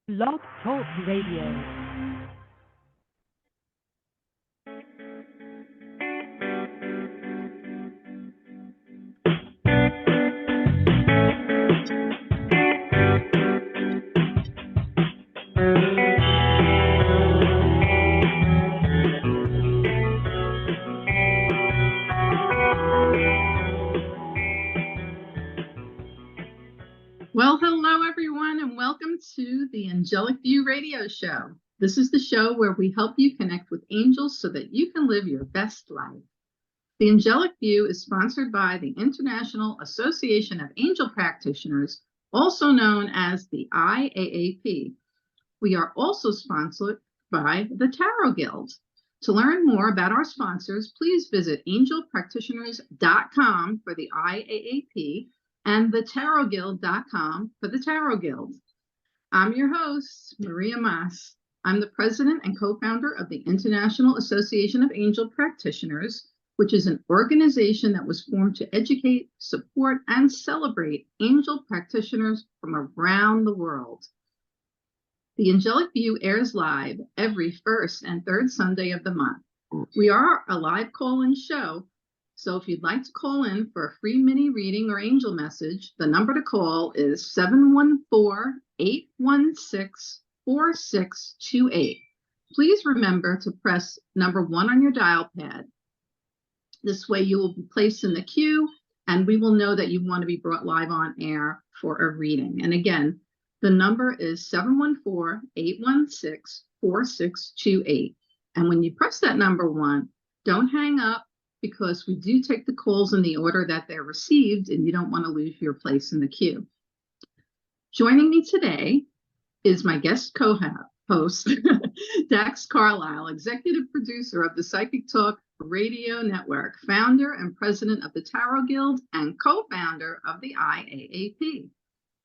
Blog Talk Radio. Well, hello, everyone, and welcome to the Angelic View radio show. This is the show where we help you connect with angels so that you can live your best life. The Angelic View is sponsored by the International Association of Angel Practitioners, also known as the IAAP. We are also sponsored by the Tarot Guild. To learn more about our sponsors, please visit angelpractitioners.com for the IAAP and thetarotguild.com for the Tarot Guild. I'm your host, Maria Maas. I'm the president and co-founder of the International Association of Angel Practitioners, which is an organization that was formed to educate, support, and celebrate angel practitioners from around the world. The Angelic View airs live every first and third Sunday of the month. We are a live call-in show, so if you'd like to call in for a free mini reading or angel message, the number to call is 714-816-4628. Please remember to press number 1 on your dial pad. This way you will be placed in the queue, and we will know that you want to be brought live on air for a reading. And again, the number is 714-816-4628. And when you press that number 1, don't hang up, because we do take the calls in the order that they're received, and you don't want to lose your place in the queue. Joining me today is my guest co-host, Dax Carlisle, executive producer of the Psychic Talk Radio Network, founder and president of the Tarot Guild, and co-founder of the IAAP.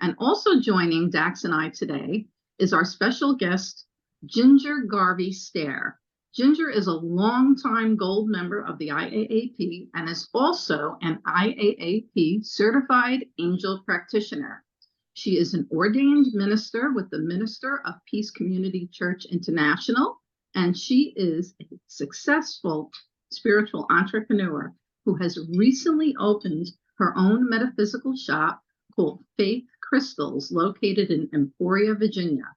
And also joining Dax and I today is our special guest, Ginger Garvey-Stair. Ginger is a longtime gold member of the IAAP and is also an IAAP Certified Angel Practitioner. She is an ordained minister with the Minister of Peace Community Church International, and she is a successful spiritual entrepreneur who has recently opened her own metaphysical shop called Faith Crystals, located in Emporia, Virginia.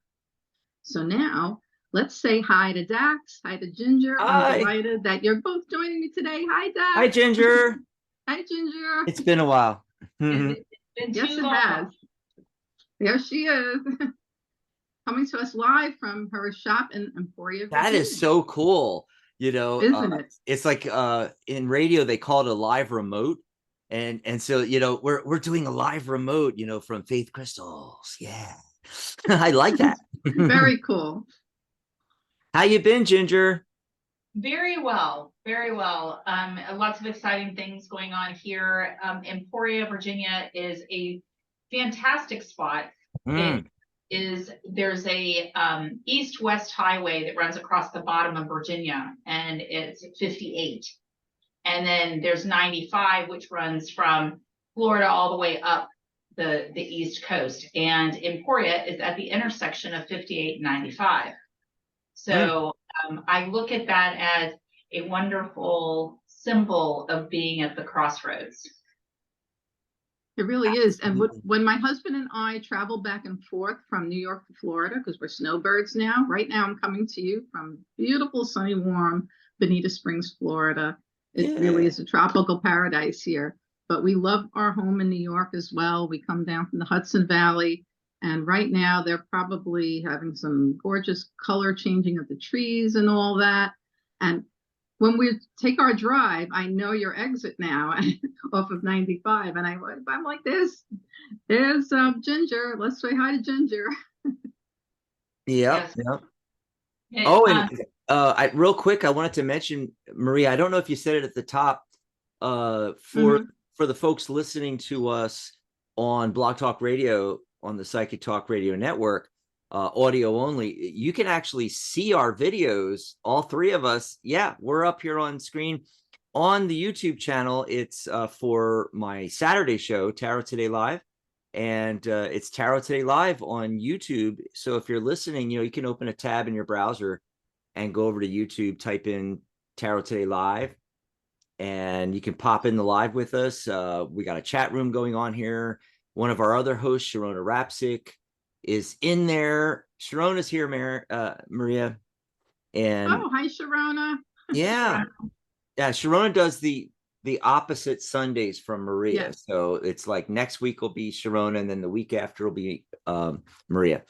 So now, let's say hi to Dax, hi to Ginger. Hi. I'm delighted that you're both joining me today. Hi, Dax. Hi, Ginger. Hi, Ginger. It's been a while. Yes, it has. There she is. Coming to us live from her shop in Emporia, Virginia. That is so cool. You know, Isn't it? It's like in radio, they call it a live remote. And so, you know, we're doing a live remote, you know, from Faith Crystals. Yeah. I like that. Very cool. How you been, Ginger? Very well, very well. Lots of exciting things going on here. Emporia, Virginia is a fantastic spot. There's a east-west highway that runs across the bottom of Virginia, and it's 58. And then there's 95, which runs from Florida all the way up the East Coast. And Emporia is at the intersection of 58 and 95. So I look at that as a wonderful symbol of being at the crossroads. It really is. And when my husband and I travel back and forth from New York to Florida, because we're snowbirds now, right now I'm coming to you from beautiful, sunny, warm Bonita Springs, Florida. It really is a tropical paradise here. But we love our home in New York as well. We come down from the Hudson Valley. And right now they're probably having some gorgeous color changing of the trees and all that. And when we take our drive, I know your exit now off of 95. And I'm like, there's Ginger. Let's say hi to Ginger. Yep. Yes. Yep. Oh, and real quick, I wanted to mention, Maria, I don't know if you said it at the top, for the folks listening to us on Blog Talk Radio, on the Psychic Talk Radio Network, audio only, you can actually see our videos, all three of us. Yeah, we're up here on screen on the YouTube channel. It's for my Saturday show, Tarot Today Live, and it's Tarot Today Live on YouTube. So if you're listening, you can open a tab in your browser and go over to YouTube, type in Tarot Today Live, and you can pop in the live with us. We got a chat room going on here. One of our other hosts, Sharona Rapsic, is in there. Sharona's here, Maria. And hi, Sharona. Yeah. Sharona does the opposite Sundays from Maria. Yes. So it's like next week will be Sharona, and then the week after will be Maria.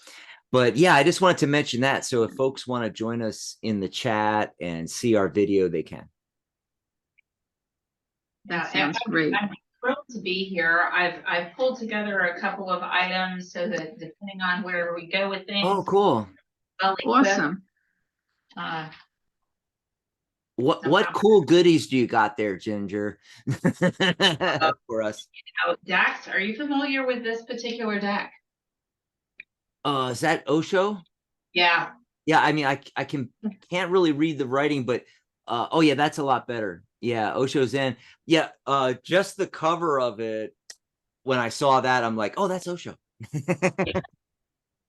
But yeah, I just wanted to mention that. So if folks want to join us in the chat and see our video, they can. That sounds great. I'm thrilled to be here. I've pulled together a couple of items so that depending on where we go with things. Oh, cool. Awesome. What cool goodies do you got there, Ginger? For us. Dax, are you familiar with this particular deck? Is that Osho? Yeah. Yeah, I mean, I can't really read the writing, but oh yeah, that's a lot better. Yeah, Osho's in. Yeah, just the cover of it, when I saw that, I'm like, oh, that's Osho.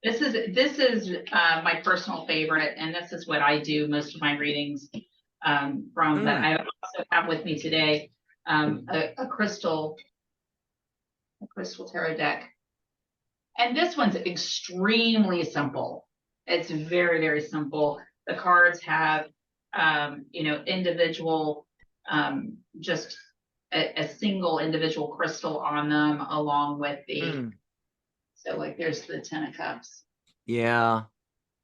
This is my personal favorite, and this is what I do most of my readings from. But I also have with me today a crystal tarot deck, and this one's extremely simple. It's very, very simple. The cards have individual just a single individual crystal on them, along with the so like there's the 10 of Cups. Yeah,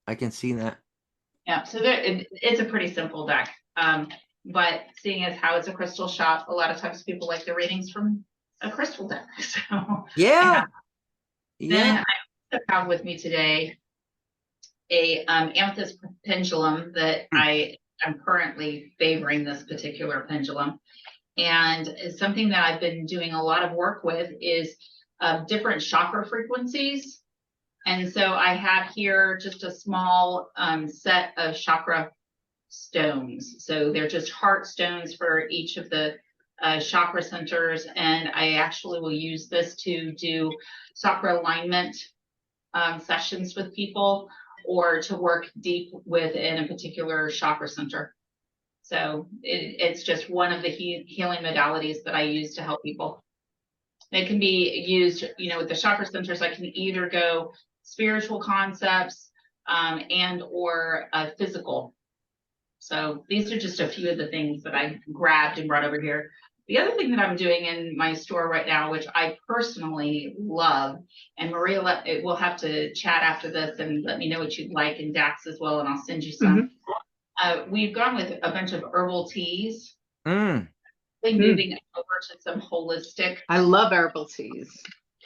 I can see that. Yeah, so it's a pretty simple deck. But seeing as how it's a crystal shop, a lot of times people like the readings from a crystal deck. So yeah. Then I also have with me today a amethyst pendulum that I'm currently favoring this particular pendulum. And something that I've been doing a lot of work with is different chakra frequencies. And so I have here just a small set of chakra stones. So they're just heart stones for each of the chakra centers. And I actually will use this to do chakra alignment sessions with people, or to work deep within a particular chakra center. So it's just one of the healing modalities that I use to help people. It can be used, with the chakra centers. I can either go spiritual concepts and or physical. So these are just a few of the things that I grabbed and brought over here. The other thing that I'm doing in my store right now, which I personally love, and Maria we'll have to chat after this and let me know what you'd like, and Dax as well, and I'll send you some. We've gone with a bunch of herbal teas. Moving over to some holistic. I love herbal teas.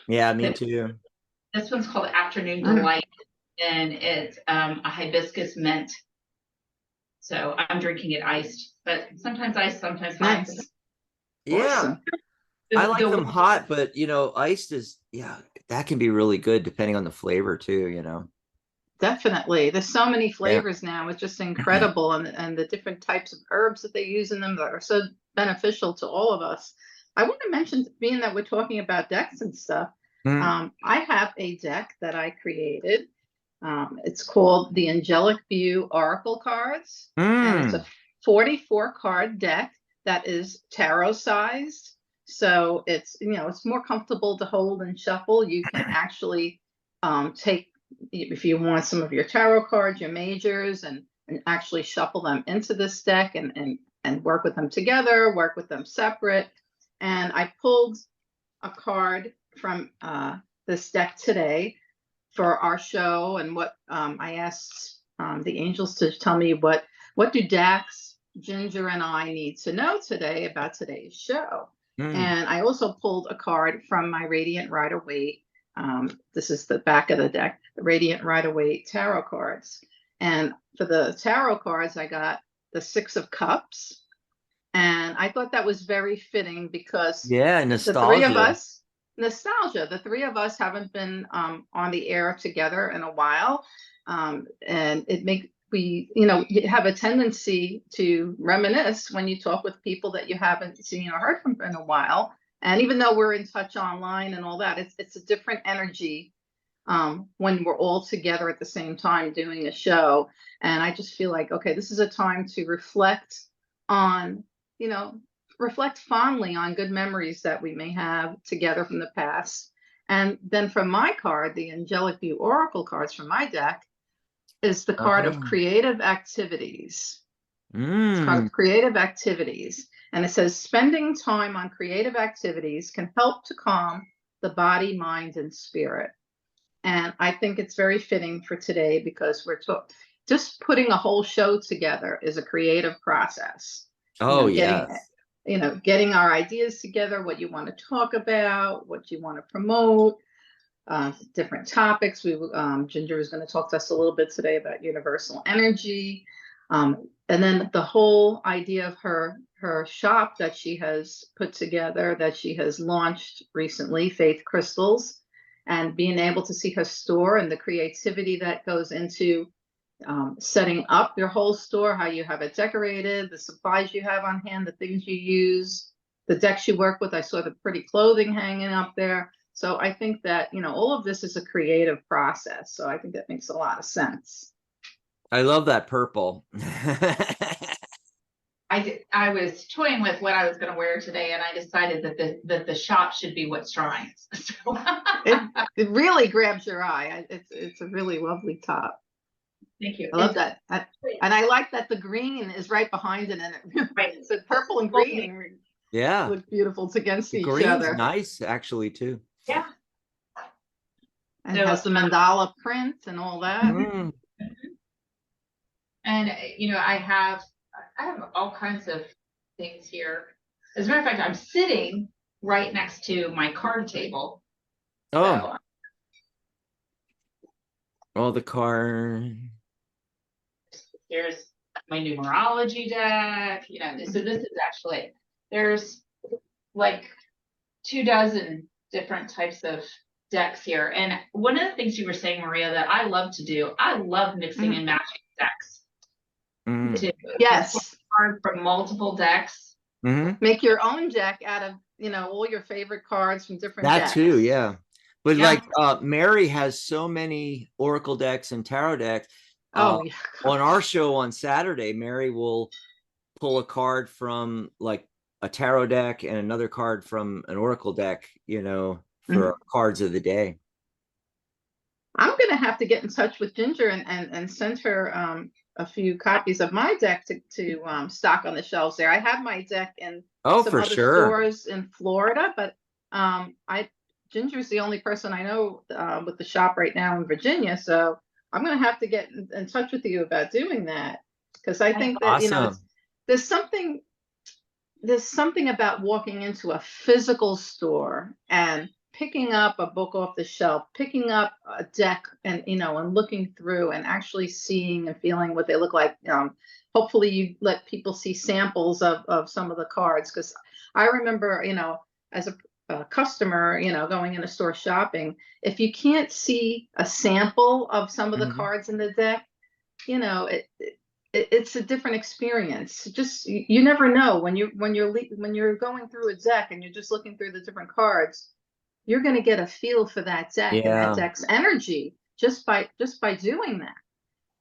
Yeah, me too. This one's called Afternoon Delight, and it's a hibiscus mint. So I'm drinking it iced, but sometimes iced, sometimes hot. Nice. Yeah. Awesome. I like them hot, but iced is, that can be really good depending on the flavor too, Definitely. There's so many flavors now. It's just incredible. And the different types of herbs that they use in them that are so beneficial to all of us. I want to mention, being that we're talking about decks and stuff, I have a deck that I created. It's called the Angelic View Oracle Cards. And it's a 44 card deck that is tarot sized. So it's, it's more comfortable to hold and shuffle. You can actually take, if you want, some of your tarot cards, your majors, and actually shuffle them into this deck and work with them together, work with them separate. And I pulled a card from this deck today for our show, and what I asked the angels to tell me what do Dax, Ginger, and I need to know today about today's show. And I also pulled a card from my Radiant Rider-Waite. This is the back of the deck, the Radiant Rider-Waite tarot cards. And for the tarot cards, I got the 6 of Cups. And I thought that was very fitting because nostalgia. The three of us, the three of us haven't been on the air together in a while. And we have a tendency to reminisce when you talk with people that you haven't seen or heard from in a while. And even though we're in touch online and all that, it's a different energy when we're all together at the same time doing a show. And I just feel like, okay, this is a time to reflect on, reflect fondly on good memories that we may have together from the past. And then from my card, the Angelic View Oracle cards from my deck, is the card of creative activities. It's called creative activities. And it says spending time on creative activities can help to calm the body, mind, and spirit. And I think it's very fitting for today because we're just putting a whole show together is a creative process. Oh, Getting our ideas together, what you want to talk about, what you want to promote, different topics. Ginger is going to talk to us a little bit today about universal energy. And then the whole idea of her shop that she has put together, that she has launched recently, Faith Crystals, and being able to see her store and the creativity that goes into setting up your whole store, how you have it decorated, the supplies you have on hand, the things you use, the decks you work with. I saw the pretty clothing hanging up there. So I think that, all of this is a creative process. So I think that makes a lot of sense. I love that purple. I was toying with what I was going to wear today, and I decided that the shop should be what's drawing. It really grabs your eye. It's a really lovely top. Thank you. I love that. And I like that the green is right behind it, and it's the purple and green. Look beautiful against each other. Nice, actually, too. Yeah. And it has the mandala print and all that. Mm. And I have all kinds of things here. As a matter of fact, I'm sitting right next to my card table. Oh. All the card. Here's my numerology deck. So this is actually, there's like 24 different types of decks here. And one of the things you were saying, Maria, that I love to do, I love mixing and matching decks. Yes. From multiple decks. Make your own deck out of all your favorite cards from different decks. That too, yeah. But like Mary has so many oracle decks and tarot decks. On our show on Saturday, Mary will pull a card from like a tarot deck and another card from an oracle deck, for cards of the day. I'm gonna have to get in touch with Ginger and send her a few copies of my deck to stock on the shelves there. I have my deck in some other stores in Florida, but Ginger's the only person I know with the shop right now in Virginia, so I'm gonna have to get in touch with you about doing that, because I think that there's something about walking into a physical store and picking up a book off the shelf, picking up a deck and looking through and actually seeing and feeling what they look like. Hopefully you let people see samples of some of the cards, because I remember, as a customer, going in a store shopping, if you can't see a sample of some of the cards in the deck, it's a different experience. Just you never know when you're going through a deck and you're just looking through the different cards, you're going to get a feel for that deck and that deck's energy just by doing that.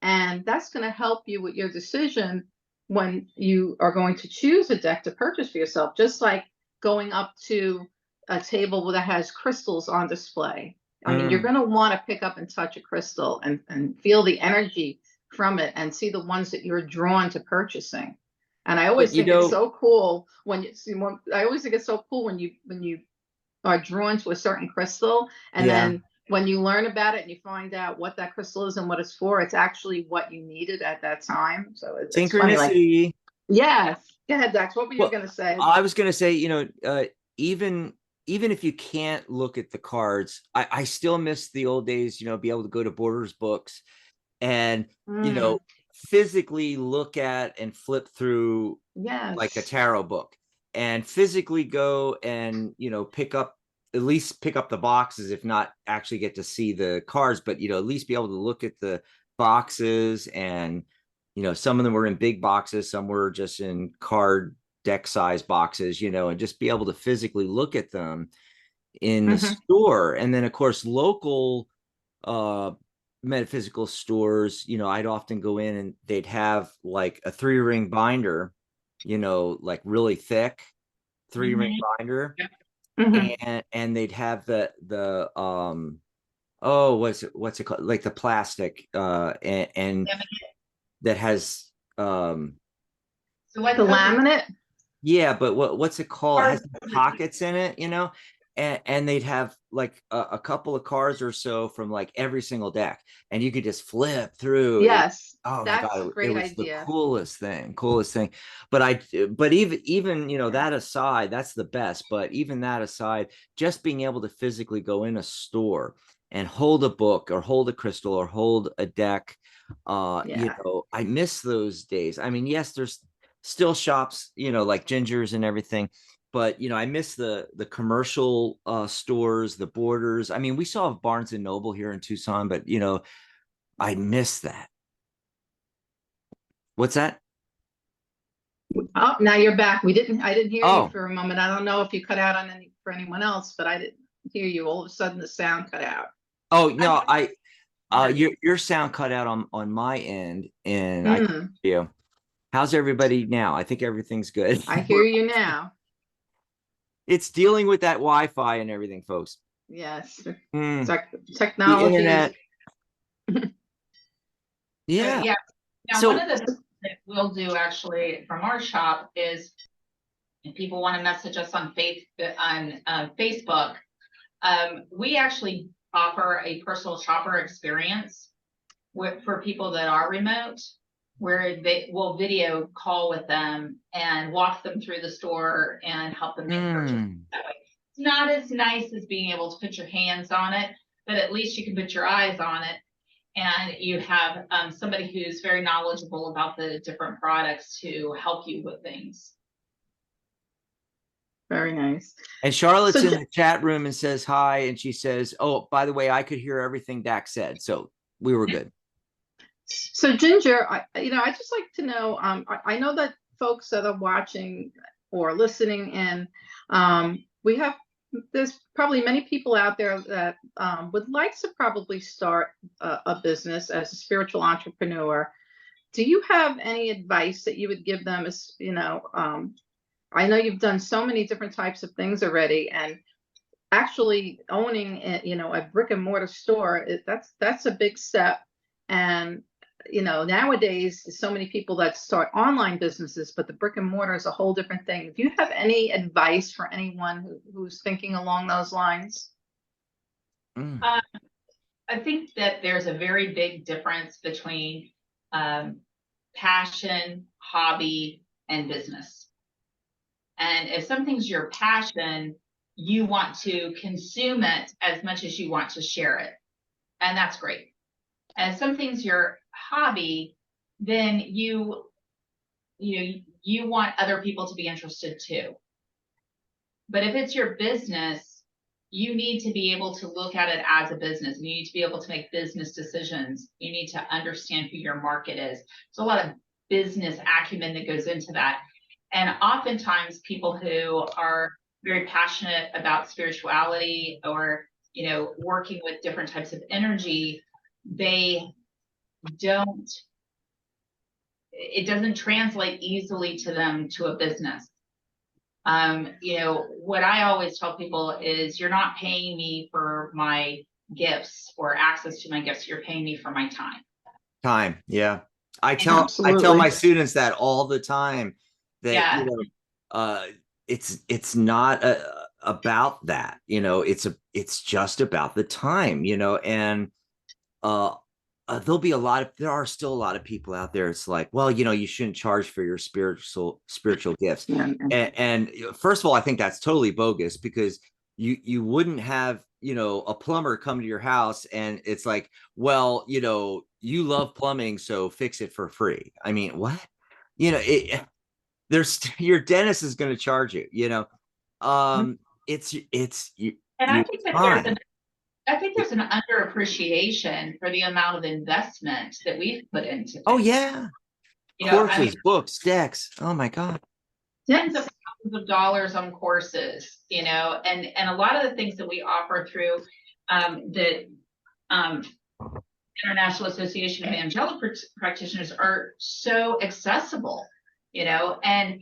And that's going to help you with your decision when you are going to choose a deck to purchase for yourself, just like going up to a table that has crystals on display. I mean, you're going to want to pick up and touch a crystal and feel the energy from it and see the ones that you're drawn to purchasing. And I always think it's so cool when you see one. I always think it's so cool when you are drawn to a certain crystal, and then when you learn about it and you find out what that crystal is and what it's for, it's actually what you needed at that time. So it's synchronicity. Funny, like, yes. Go ahead, Dax. What were you going to say? I was going to say, even if you can't look at the cards, I still miss the old days, be able to go to Borders Books and, physically look at and flip through like a tarot book, and physically go and, at least pick up the boxes, if not actually get to see the cards, but, at least be able to look at the boxes. And, some of them were in big boxes. Some were just in card deck size boxes, you know, and just be able to physically look at them in the store. And then of course, local metaphysical stores, you know, I'd often go in and they'd have like a 3-ring binder, you know, like really thick 3-ring binder. And they'd have the oh, what's it called, like the plastic and that has So what The laminate? yeah, but what's it called? It has pockets in it, you know, and they'd have like a couple of cards or so from like every single deck, and you could just flip through. Yes. Oh my That's God, a great it was idea. the coolest thing. But even, you know, that aside, that's the best. But even that aside, just being able to physically go in a store and hold a book or hold a crystal or hold a deck, you know, I miss those days. I mean, yes, there's still shops, you know, like Ginger's and everything, but you know, I miss the commercial stores, the Borders. I mean, we saw Barnes and Noble here in Tucson, but you know, I miss that. What's that? Oh, now you're back. I didn't hear Oh. you for a moment. I don't know if you cut out on for anyone else, but I didn't hear you. All of a sudden the sound cut out. Oh no, your sound cut out on my end, and I hear you. How's everybody now? I think everything's good. I hear you now. It's dealing with that Wi-Fi and everything, folks. Yes. The Technology. internet. Yeah. Yeah. Now, So, one of the things that we'll do actually from our shop is if people want to message us on Facebook, we actually offer a personal shopper experience for people that are remote, where they will video call with them and walk them through the store and help them make purchases that way. It's not as nice as being able to put your hands on it, but at least you can put your eyes on it. And you have somebody who's very knowledgeable about the different products to help you with things. Very nice. And Charlotte's in the chat room and says hi, and she says, "Oh, by the way, I could hear everything Dax said, so we were good." So Ginger, I just like to know. I know that folks that are watching or listening in, there's probably many people out there that would like to probably start a business as a spiritual entrepreneur. Do you have any advice that you would give them? As you know, I know you've done so many different types of things already, and actually owning, a brick and mortar store, that's a big step. And nowadays, there's so many people that start online businesses, but the brick and mortar is a whole different thing. Do you have any advice for anyone who's thinking along those lines? I think that there's a very big difference between passion, hobby, and business. And if something's your passion, you want to consume it as much as you want to share it. And that's great. And if something's your hobby, then you want other people to be interested too. But if it's your business, you need to be able to look at it as a business. You need to be able to make business decisions. You need to understand who your market is. There's a lot of business acumen that goes into that. And oftentimes people who are very passionate about spirituality or, working with different types of energy, it doesn't translate easily to them to a business. What I always tell people is you're not paying me for my gifts or access to my gifts. You're paying me for my time. Time. Yeah. I tell my students that all the time, that, it's not about that, it's just about the time, and there are still a lot of people out there. It's like, well, you shouldn't charge for your spiritual gifts. And first of all, I think that's totally bogus, because you wouldn't have, a plumber come to your house and it's like, well, you love plumbing, so fix it for free. I mean, what? Your dentist is going to charge you, it's and I think that there's an underappreciation for the amount of investment that we've put into things. Oh yeah. Courses, books, decks. Oh my God. tens of thousands of dollars on courses, you know, and a lot of the things that we offer through the International Association of Angelic Practitioners are so accessible, you know, and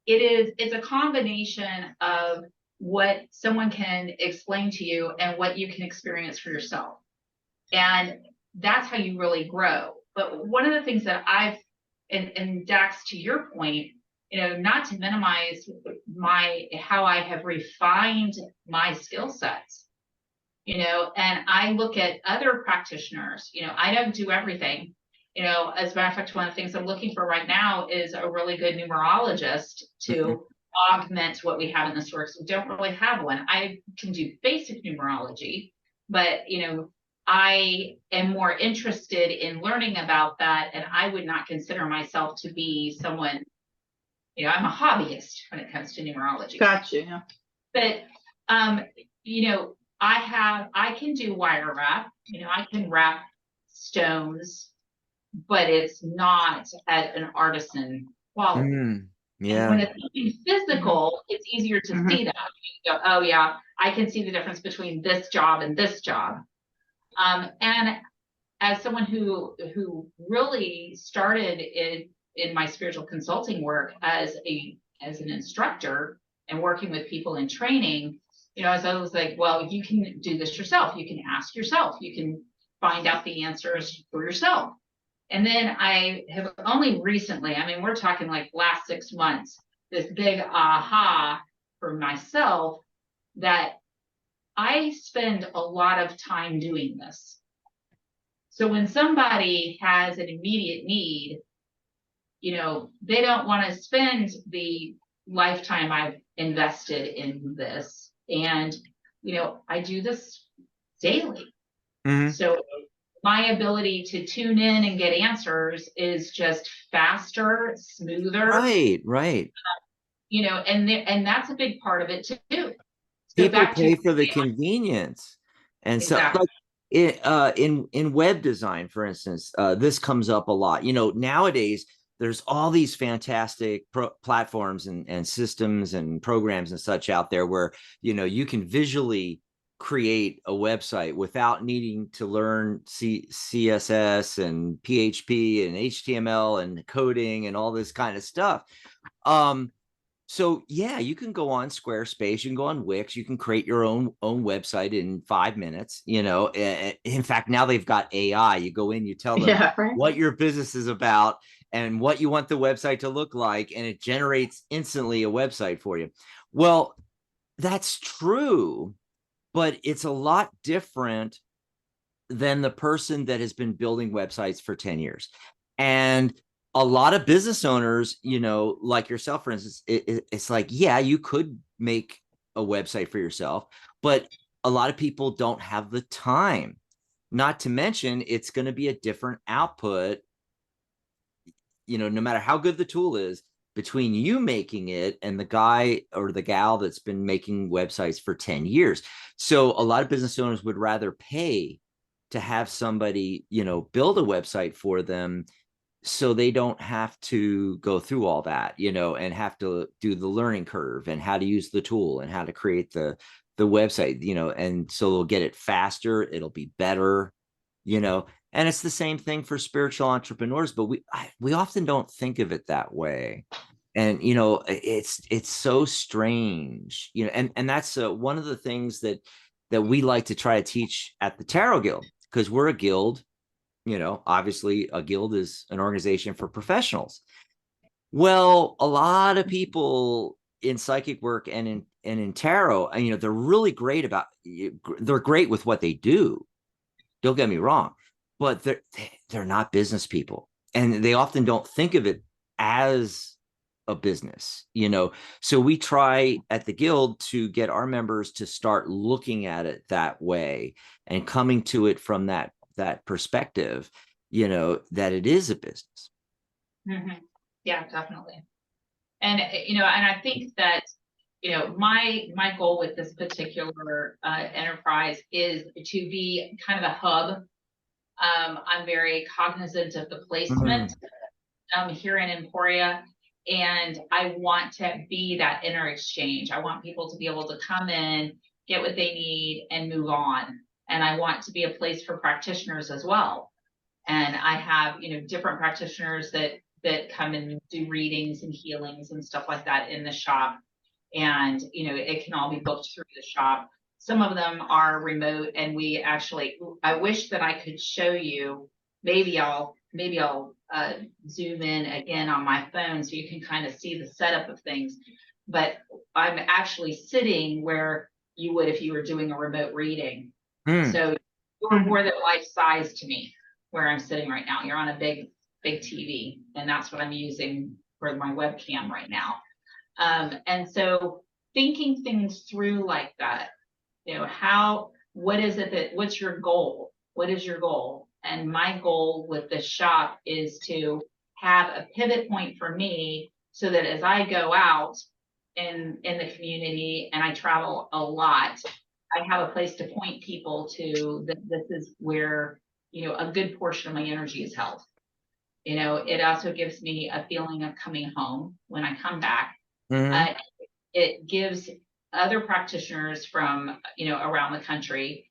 it's a combination of what someone can explain to you and what you can experience for yourself. And that's how you really grow. But one of the things that and Dax, to your point, you know, not to minimize how I have refined my skill sets, you know, and I look at other practitioners, you know, I don't do everything. You know, as a matter of fact, one of the things I'm looking for right now is a really good numerologist to augment what we have in the store, because we don't really have one. I can do basic numerology, but, you know, I am more interested in learning about that, and I would not consider myself to be someone, you know, I'm a hobbyist when it comes to numerology. Gotcha. Yeah. But, you know, I can do wire wrap, you know, I can wrap stones, but it's not at an artisan quality. Yeah. And when it's something physical, it's easier to see that. You go, oh yeah, I can see the difference between this job and this job. And as someone who really started in my spiritual consulting work as an instructor and working with people in training, you know, I was like, well, you can do this yourself. You can ask yourself. You can find out the answers for yourself. And then I have only recently, I mean, we're talking like last 6 months, this big aha for myself that I spend a lot of time doing this. So when somebody has an immediate need, you know, they don't want to spend the lifetime I've invested in this. And, you know, I do this daily. So my ability to tune in and get answers is just faster, smoother. Right. You know, and that's a big part of it too. People pay for the convenience. And exactly. so like in web design, for instance, this comes up a lot. You know, nowadays there's all these fantastic platforms and systems and programs and such out there where, you know, you can visually create a website without needing to learn CSS and PHP and HTML and coding and all this kind of stuff. So yeah, you can go on Squarespace, you can go on Wix, you can create your own website in 5 minutes. You know, in fact, now they've got AI. You go in, you tell them what your business is about and what you want the website to look like, and it generates instantly a website for you. Well, that's true, but it's a lot different than the person that has been building websites for 10 years. And a lot of business owners, you know, like yourself, for instance, it's like, yeah, you could make a website for yourself, but a lot of people don't have the time. Not to mention, it's going to be a different output, you know, no matter how good the tool is, between you making it and the guy or the gal that's been making websites for 10 years. So a lot of business owners would rather pay to have somebody, you know, build a website for them, so they don't have to go through all that, you know, and have to do the learning curve and how to use the tool and how to create the website, you know, and so they'll get it faster, it'll be better, you know. And it's the same thing for spiritual entrepreneurs, but we often don't think of it that way. And, you know, it's so strange, you know, and that's one of the things that we like to try to teach at the Tarot Guild, because we're a guild. You know, obviously a guild is an organization for professionals. Well, a lot of people in psychic work and in tarot, you know, they're really great they're great with what they do. Don't get me wrong, but they're not business people, and they often don't think of it as a business, you know. So we try at the guild to get our members to start looking at it that way and coming to it from that perspective, you know, that it is a business. Yeah, definitely. And, you know, and I think that, you know, my goal with this particular enterprise is to be kind of a hub. I'm very cognizant of the placement here in Emporia. And I want to be that inner exchange. I want people to be able to come in, get what they need, and move on. And I want to be a place for practitioners as well. And I have, different practitioners that come and do readings and healings and stuff like that in the shop. And, it can all be booked through the shop. Some of them are remote, and I wish that I could show you. Maybe I'll zoom in again on my phone so you can kind of see the setup of things. But I'm actually sitting where you would if you were doing a remote reading. So you're more than life size to me where I'm sitting right now. You're on a big TV, and that's what I'm using for my webcam right now. And so thinking things through like that, what's your goal? What is your goal? And my goal with this shop is to have a pivot point for me so that as I go out in the community, and I travel a lot, I have a place to point people to that this is where, a good portion of my energy is held. It also gives me a feeling of coming home when I come back. It gives other practitioners from, around the country,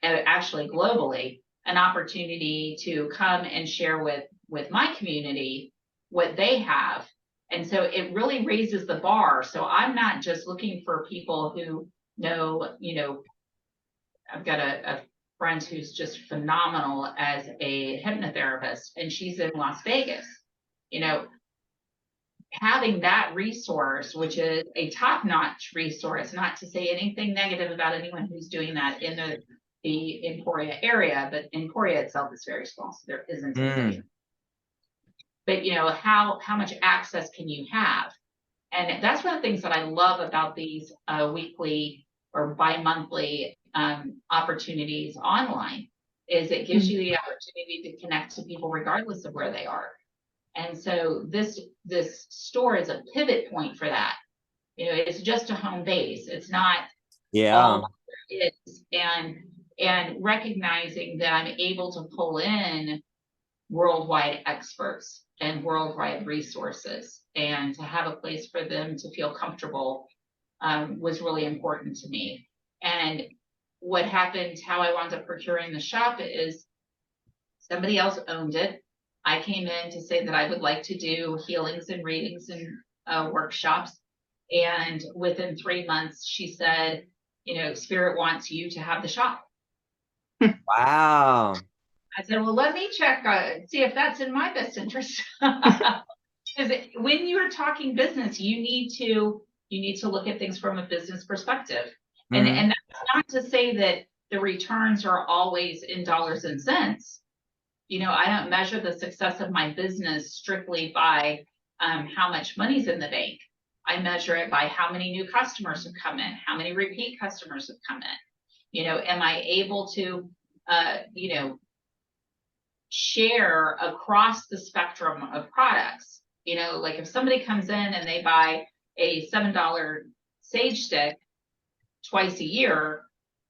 actually globally, an opportunity to come and share with my community what they have. And so it really raises the bar. So I'm not just looking for people who know, I've got a friend who's just phenomenal as a hypnotherapist, and she's in Las Vegas. Having that resource, which is a top-notch resource, not to say anything negative about anyone who's doing that in the Emporia area, but Emporia itself is very small, so there isn't anything. But how much access can you have? And that's one of the things that I love about these weekly or bi-monthly opportunities online, is it gives you the opportunity to connect to people regardless of where they are. And so this store is a pivot point for that. It's just a home base. It's not all it is. And recognizing that I'm able to pull in worldwide experts and worldwide resources, and to have a place for them to feel comfortable was really important to me. And what happened, how I wound up procuring the shop, is somebody else owned it. I came in to say that I would like to do healings and readings and workshops. And within 3 months, she said, Spirit wants you to have the shop. Wow. I said, well, let me check, see if that's in my best interest. Because when you're talking business, you need to look at things from a business perspective. And that's not to say that the returns are always in dollars and cents. I don't measure the success of my business strictly by how much money's in the bank. I measure it by how many new customers have come in, how many repeat customers have come in. Am I able to, share across the spectrum of products? Like if somebody comes in and they buy a $7 sage stick twice a year,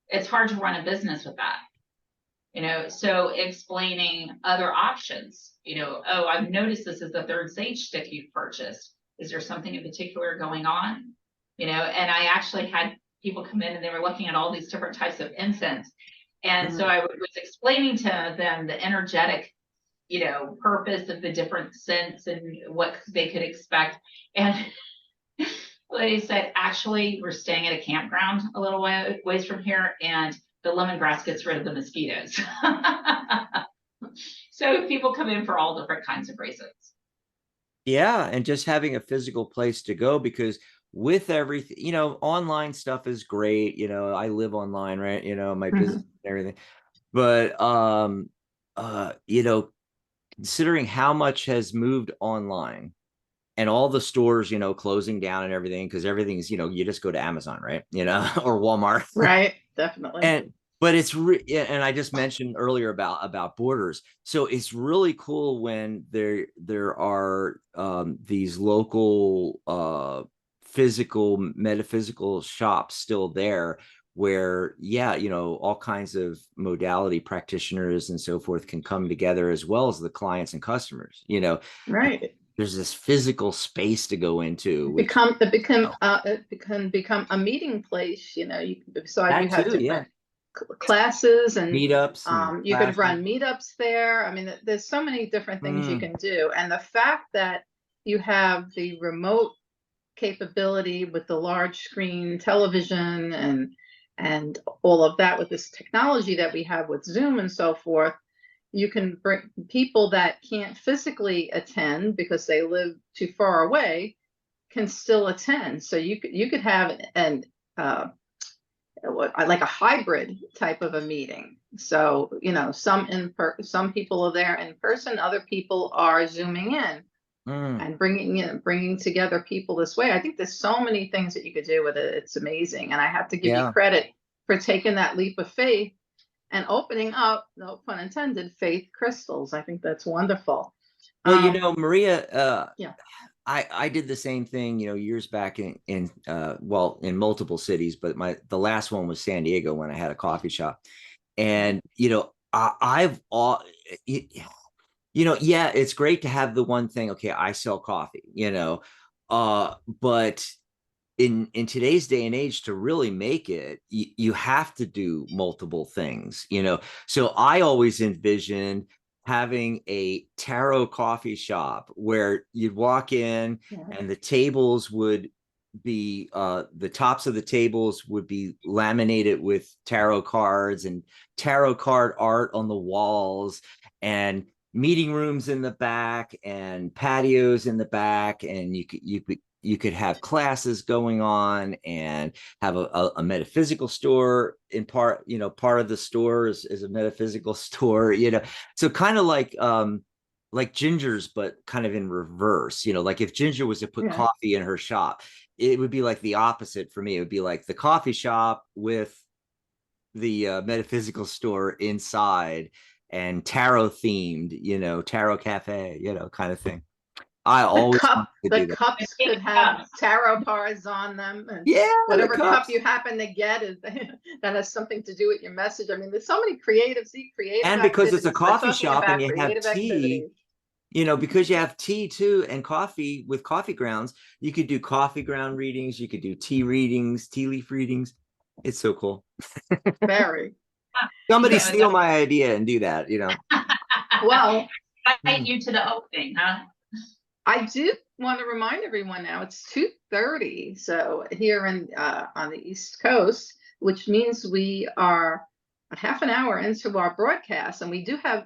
it's hard to run a business with that. So explaining other options, oh, I've noticed this is the third sage stick you've purchased. Is there something in particular going on? And I actually had people come in and they were looking at all these different types of incense. And so I was explaining to them the energetic, purpose of the different scents and what they could expect. And they said, actually, we're staying at a campground a little ways from here, and the lemongrass gets rid of the mosquitoes. So people come in for all different kinds of reasons. Yeah, and just having a physical place to go, because with everything, online stuff is great. I live online, right? My business and everything. But considering how much has moved online, and all the stores, closing down and everything, because everything's, you just go to Amazon, right? Or Walmart. Right. Definitely. But it's and I just mentioned earlier about borders. So it's really cool when there are these local physical, metaphysical shops still there, where all kinds of modality practitioners and so forth can come together, as well as the clients and customers. Right. there's this physical space to go into. It can become a meeting place. You know, you besides you have different classes and meetups. And you could run meetups there. I mean, there's so many different things you can do, and the fact that you have the remote capability with the large screen television and all of that with this technology that we have with Zoom and so forth, you can bring people that can't physically attend because they live too far away can still attend. So you could have like a hybrid type of a meeting. So, you know, some people are there in person, other people are zooming in and bringing together people this way. I think there's so many things that you could do with it. It's amazing. And I have to give you credit for taking that leap of faith and opening up, no pun intended, faith crystals. I think that's wonderful. Well, you know, Maria, I did the same thing, you know, years back in multiple cities, but the last one was San Diego when I had a coffee shop. And, you know, it's great to have the one thing, okay, I sell coffee, you know, but in today's day and age, to really make it, you have to do multiple things, you know. So I always envisioned having a tarot coffee shop where you'd walk in and the tables would be the tops of the tables would be laminated with tarot cards and tarot card art on the walls, and meeting rooms in the back and patios in the back, and you could have classes going on and have a metaphysical store in part, you know, part of the store is a metaphysical store, you know, so kind of like Ginger's, but kind of in reverse, you know, like if Ginger was to put coffee in her shop, it would be like the opposite for me. It would be like the coffee shop with the metaphysical store inside and tarot themed, you know, tarot cafe, you know, kind of thing. I always the cups could have tarot cards on them, and whatever cup you happen to get is that has something to do with your message. I mean, there's so many creative and because it's a coffee shop and you have tea, you know, because you have tea too and coffee with coffee grounds, you could do coffee ground readings, you could do tea readings, tea leaf readings. It's so cool. Very. Somebody steal my idea and do that, you know. Well, I invite you to the opening, huh? I do want to remind everyone now it's 2:30, so here on the East Coast, which means we are a half an hour into our broadcast, and we do have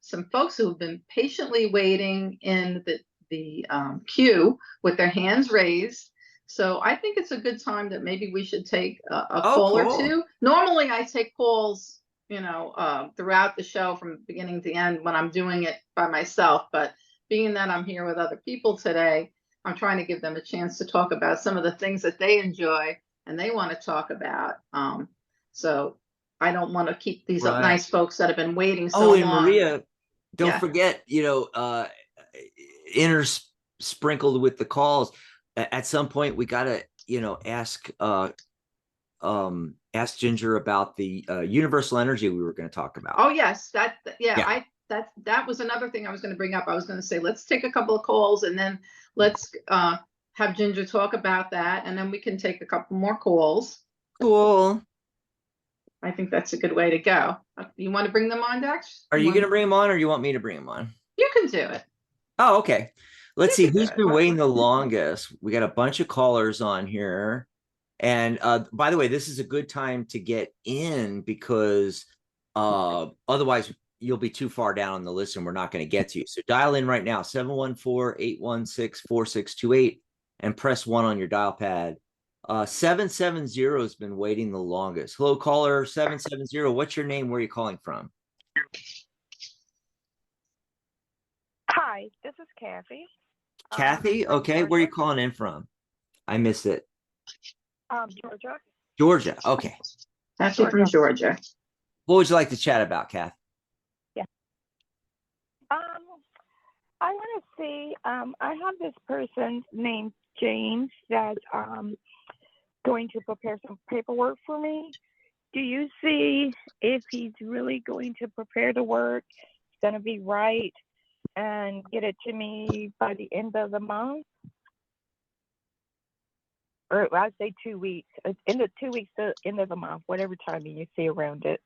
some folks who have been patiently waiting in the queue with their hands raised. So I think it's a good time that maybe we should take a call or two. Normally I take calls, you know, throughout the show from beginning to end when I'm doing it by myself, but being that I'm here with other people today, I'm trying to give them a chance to talk about some of the things that they enjoy and they want to talk about. So I don't want to keep these nice folks that have been waiting so long. And Maria, don't forget, you know, sprinkled with the calls. At some point, we got to, you know, ask Ginger about the universal energy we were going to talk about. Oh, yes. That was another thing I was going to bring up. I was going to say, let's take a couple of calls and then let's have Ginger talk about that. And then we can take a couple more calls. Cool. I think that's a good way to go. You want to bring them on, Dax? Are you going to bring them on or you want me to bring them on? You can do it. Oh, okay. Let's see who's been waiting the longest. We got a bunch of callers on here. And by the way, this is a good time to get in because otherwise you'll be too far down on the list and we're not going to get to you. So dial in right now, 714-816-4628 and press 1 on your dial pad. 770 has been waiting the longest. Hello, caller 770. What's your name? Where are you calling from? Hi, this is Kathy. Kathy? Okay. Where are you calling in from? I missed it. Georgia. Georgia. Okay. Kathy from Georgia. What would you like to chat about, Kath? Yeah. I want to see, I have this person named James that's going to prepare some paperwork for me. Do you see if he's really going to prepare the work? It's going to be right. and get it to me by the end of the month. Or I'd say 2 weeks. It's in the 2 weeks to end of the month, whatever time you see around it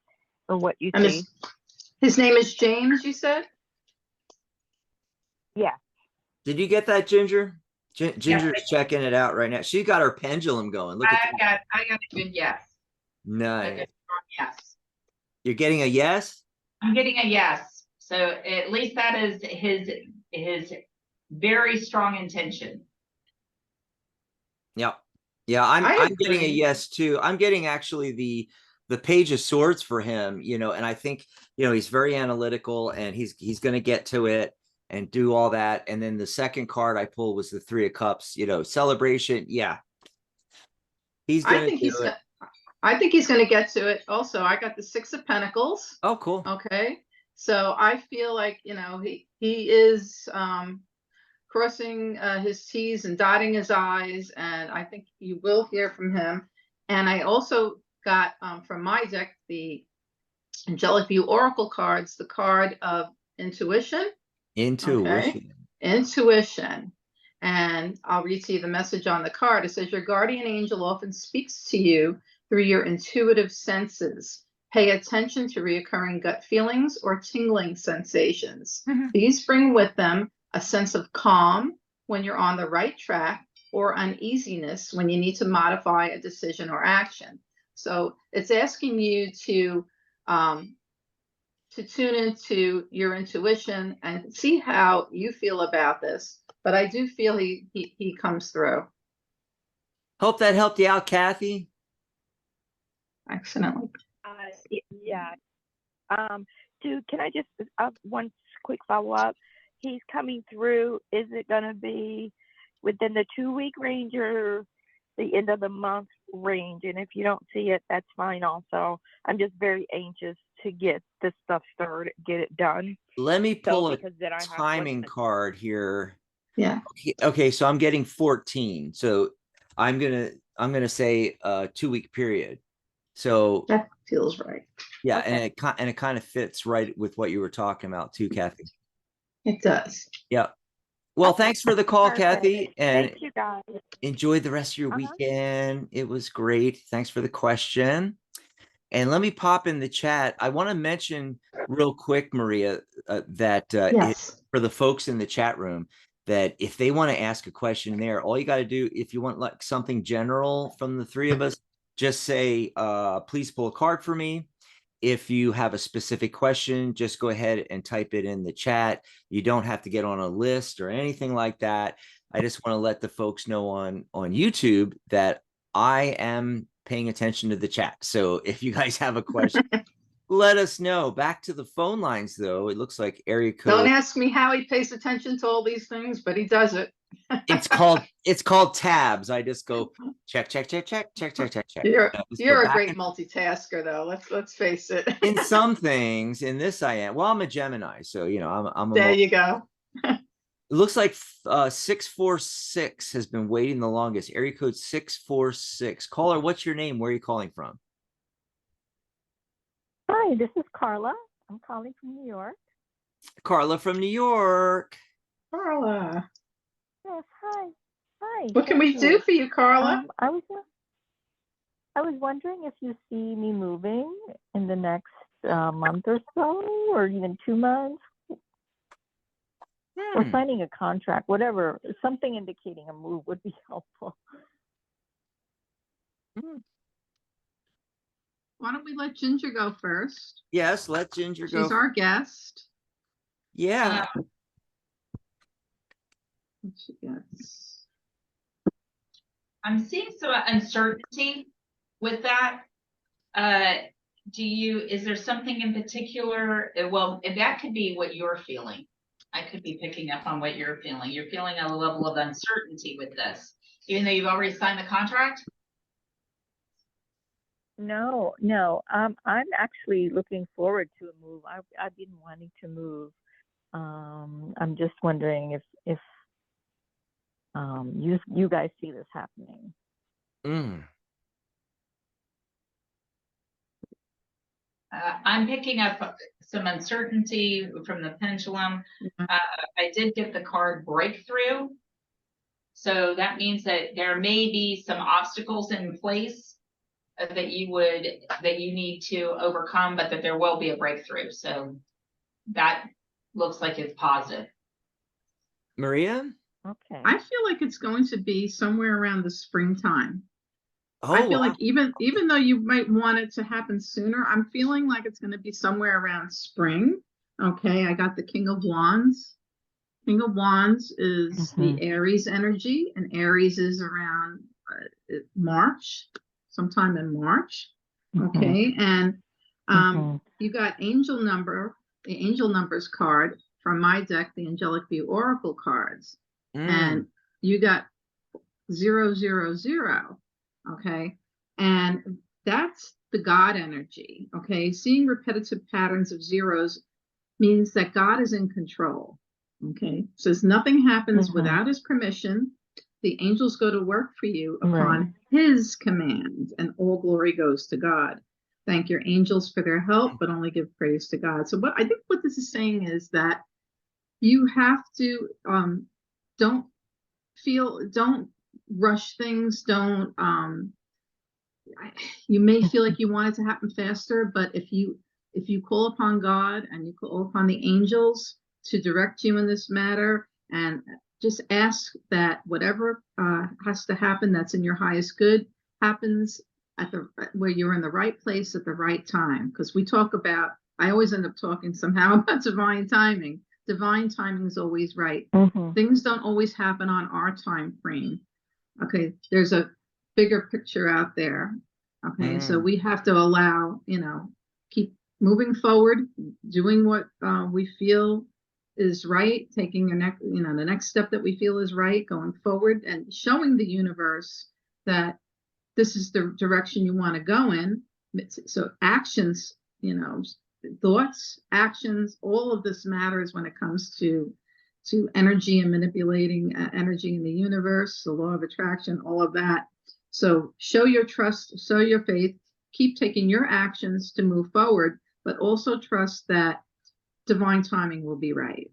or what you And see. his name is James, you said? Yeah. Did you get that, Ginger? Ginger's checking it out right now. She got her pendulum going. Look at that. I got a good yes. Nice. A good strong yes. You're getting a yes? I'm getting a yes. So at least that is his very strong intention. Yep. Yeah, I'm getting a yes too. I'm getting actually the Page of Swords for him, you know, and I think, you know, he's very analytical and he's going to get to it and do all that. And then the second card I pulled was the Three of Cups, you know, celebration. Yeah. He's going to do it. I think he's going to get to it. Also, I got the Six of Pentacles. Oh, cool. Okay. So I feel like, you know, he is crossing his T's and dotting his I's, and I think you will hear from him. And I also got from my deck the Angelic View Oracle cards, the card of intuition. Intuition. Okay? Intuition. And I'll read to you the message on the card. It says, your guardian angel often speaks to you through your intuitive senses. Pay attention to reoccurring gut feelings or tingling sensations. These bring with them a sense of calm when you're on the right track, or uneasiness when you need to modify a decision or action. So it's asking you to tune into your intuition and see how you feel about this. But I do feel he comes through. Hope that helped you out, Kathy. Excellent. Yeah. Dude, can I just one quick follow-up? He's coming through. Is it going to be within the 2-week range or the end of the month range? And if you don't see it, that's fine also. I'm just very anxious to get this stuff started, get it done. Let me pull a timing card here. Yeah. Okay, so I'm getting 14. So I'm gonna say a 2-week period. So that feels right. Yeah, okay. and it kind of fits right with what you were talking about too, Kathy. It does. Yeah. Well, thanks for the call, Perfect. Kathy, and thank you guys. enjoy the rest of your weekend. It was great. Thanks for the question. And let me pop in the chat. I want to mention real quick, Maria, that yes. for the folks in the chat room, that if they want to ask a question there, all you got to do, if you want like something general from the three of us, just say, please pull a card for me. If you have a specific question, just go ahead and type it in the chat. You don't have to get on a list or anything like that. I just want to let the folks know on YouTube that I am paying attention to the chat. So if you guys have a question, let us know. Back to the phone lines, though. It looks like area code. Don't ask me how he pays attention to all these things, but he does it. It's called tabs. I just go check. You're a great multitasker, though. Let's face it. In some things, in this I am. Well, I'm a Gemini, so you know I'm a there you go. It looks like 646 has been waiting the longest. Area code 646. Caller, what's your name? Where are you calling from? Hi, this is Carla. I'm calling from New York. Carla from New York. Carla. Yes, hi. Hi. What can we do for you, Carla? I was wondering if you see me moving in the next month or so, or even 2 months, or signing a contract, whatever. Something indicating a move would be helpful. Why don't we let Ginger go first? Yes, let Ginger go. She's our guest. Yeah. Yes. I'm seeing some uncertainty with that. Is there something in particular? Well, that could be what you're feeling. I could be picking up on what you're feeling. You're feeling a level of uncertainty with this, even though you've already signed the contract. No. I'm actually looking forward to a move. I've been wanting to move. I'm just wondering if you guys see this happening. I'm picking up some uncertainty from the pendulum. I did get the card breakthrough. So that means that there may be some obstacles in place that you need to overcome, but that there will be a breakthrough. So that looks like it's positive. Maria? Okay. I feel like it's going to be somewhere around the springtime. Oh, I feel like even though you might want it to happen sooner, I'm feeling like it's going to be somewhere around spring. Okay, I got the King of Wands. King of Wands is the Aries energy, and Aries is around March, sometime in March. Okay, and you got the angel numbers card from my deck, the Angelic View Oracle cards, and you got 000. Okay, and that's the God energy. Okay, seeing repetitive patterns of zeros means that God is in control. Okay, says nothing happens without his permission. The angels go to work for you upon his command, and all glory goes to God. Thank your angels for their help, but only give praise to God. So what this is saying is that you have to don't rush things. Don't you may feel like you want it to happen faster, but if you call upon God and you call upon the angels to direct you in this matter, and just ask that whatever has to happen that's in your highest good happens where you're in the right place at the right time. Because I always end up talking somehow about divine timing. Divine timing is always right. Things don't always happen on our time frame. Okay, there's a bigger picture out there. Okay, so we have to allow, keep moving forward, doing what we feel is right, taking the next step that we feel is right, going forward, and showing the universe that this is the direction you want to go in. So actions, thoughts, actions, all of this matters when it comes to energy and manipulating energy in the universe, the law of attraction, all of that. So show your trust, show your faith, keep taking your actions to move forward, but also trust that divine timing will be right.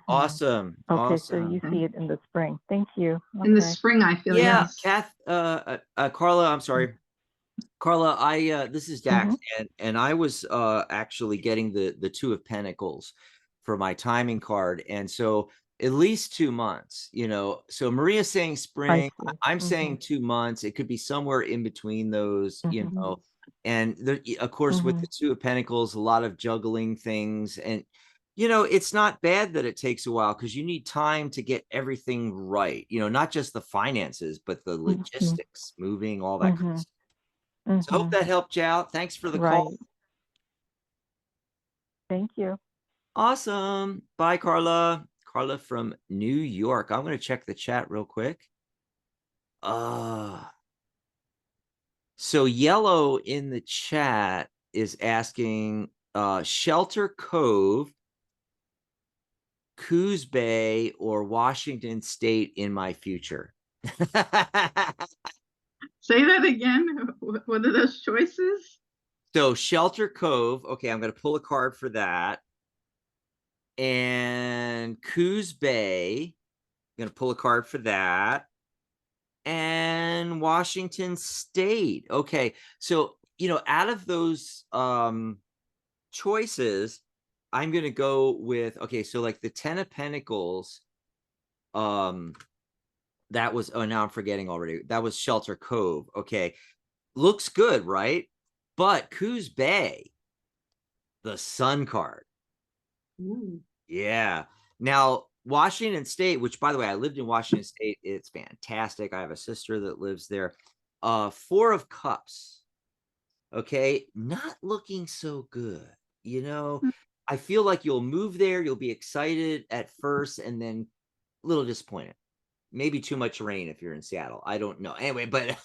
Awesome. Okay, awesome. so you see it in the spring. Thank you. In the spring, I feel. Yeah, yes. Carla, I'm sorry. Carla, this is Dax, and I was actually getting the Two of Pentacles for my timing card, and so at least 2 months, so Maria's saying spring, I'm saying 2 months. It could be somewhere in between those, and of course with the Two of Pentacles, a lot of juggling things, and it's not bad that it takes a while, because you need time to get everything right, not just the finances, but the logistics, moving, all that kind of stuff. So I hope that helped you out. Thanks for the call. Thank you. Awesome. Bye, Carla. Carla from New York. I'm going to check the chat real quick. So Yellow in the chat is asking Shelter Cove, Coos Bay, or Washington State in my future. Say that again. What are those choices? So Shelter Cove. Okay, I'm going to pull a card for that. And Coos Bay. I'm going to pull a card for that. And Washington State. Okay, so out of those choices, I'm going to go with, okay, so like the 10 of Pentacles, that was, now I'm forgetting already. That was Shelter Cove. Okay. Looks good, right? But Coos Bay, the Sun card. Ooh. Yeah. Now, Washington State, which, by the way, I lived in Washington State. It's fantastic. I have a sister that lives there. 4 of Cups. Okay. Not looking so good. I feel like you'll move there. You'll be excited at first and then a little disappointed. Maybe too much rain if you're in Seattle. I don't know. Anyway, but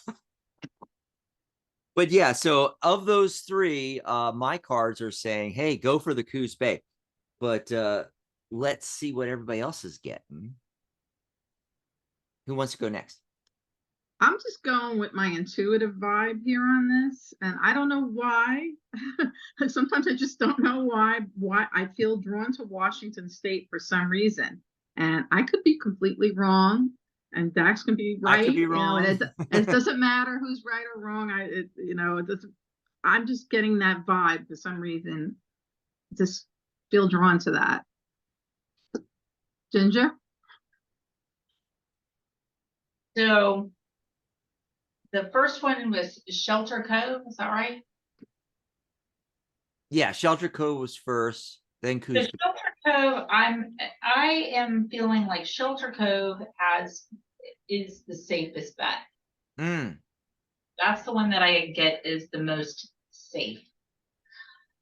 yeah, so of those 3, my cards are saying, hey, go for the Coos Bay. But let's see what everybody else is getting. Who wants to go next? I'm just going with my intuitive vibe here on this, and I don't know why. Sometimes I just don't know why I feel drawn to Washington State for some reason. And I could be completely wrong, and Dax can be right. I could be wrong. And it doesn't matter who's right or wrong. It doesn't. I'm just getting that vibe for some reason. Just feel drawn to that. Ginger? So the first one was Shelter Cove, is that right? Yeah, Shelter Cove was first, then So Coos. Shelter Cove, I am feeling like Shelter Cove is the safest bet. That's the one that I get is the most safe.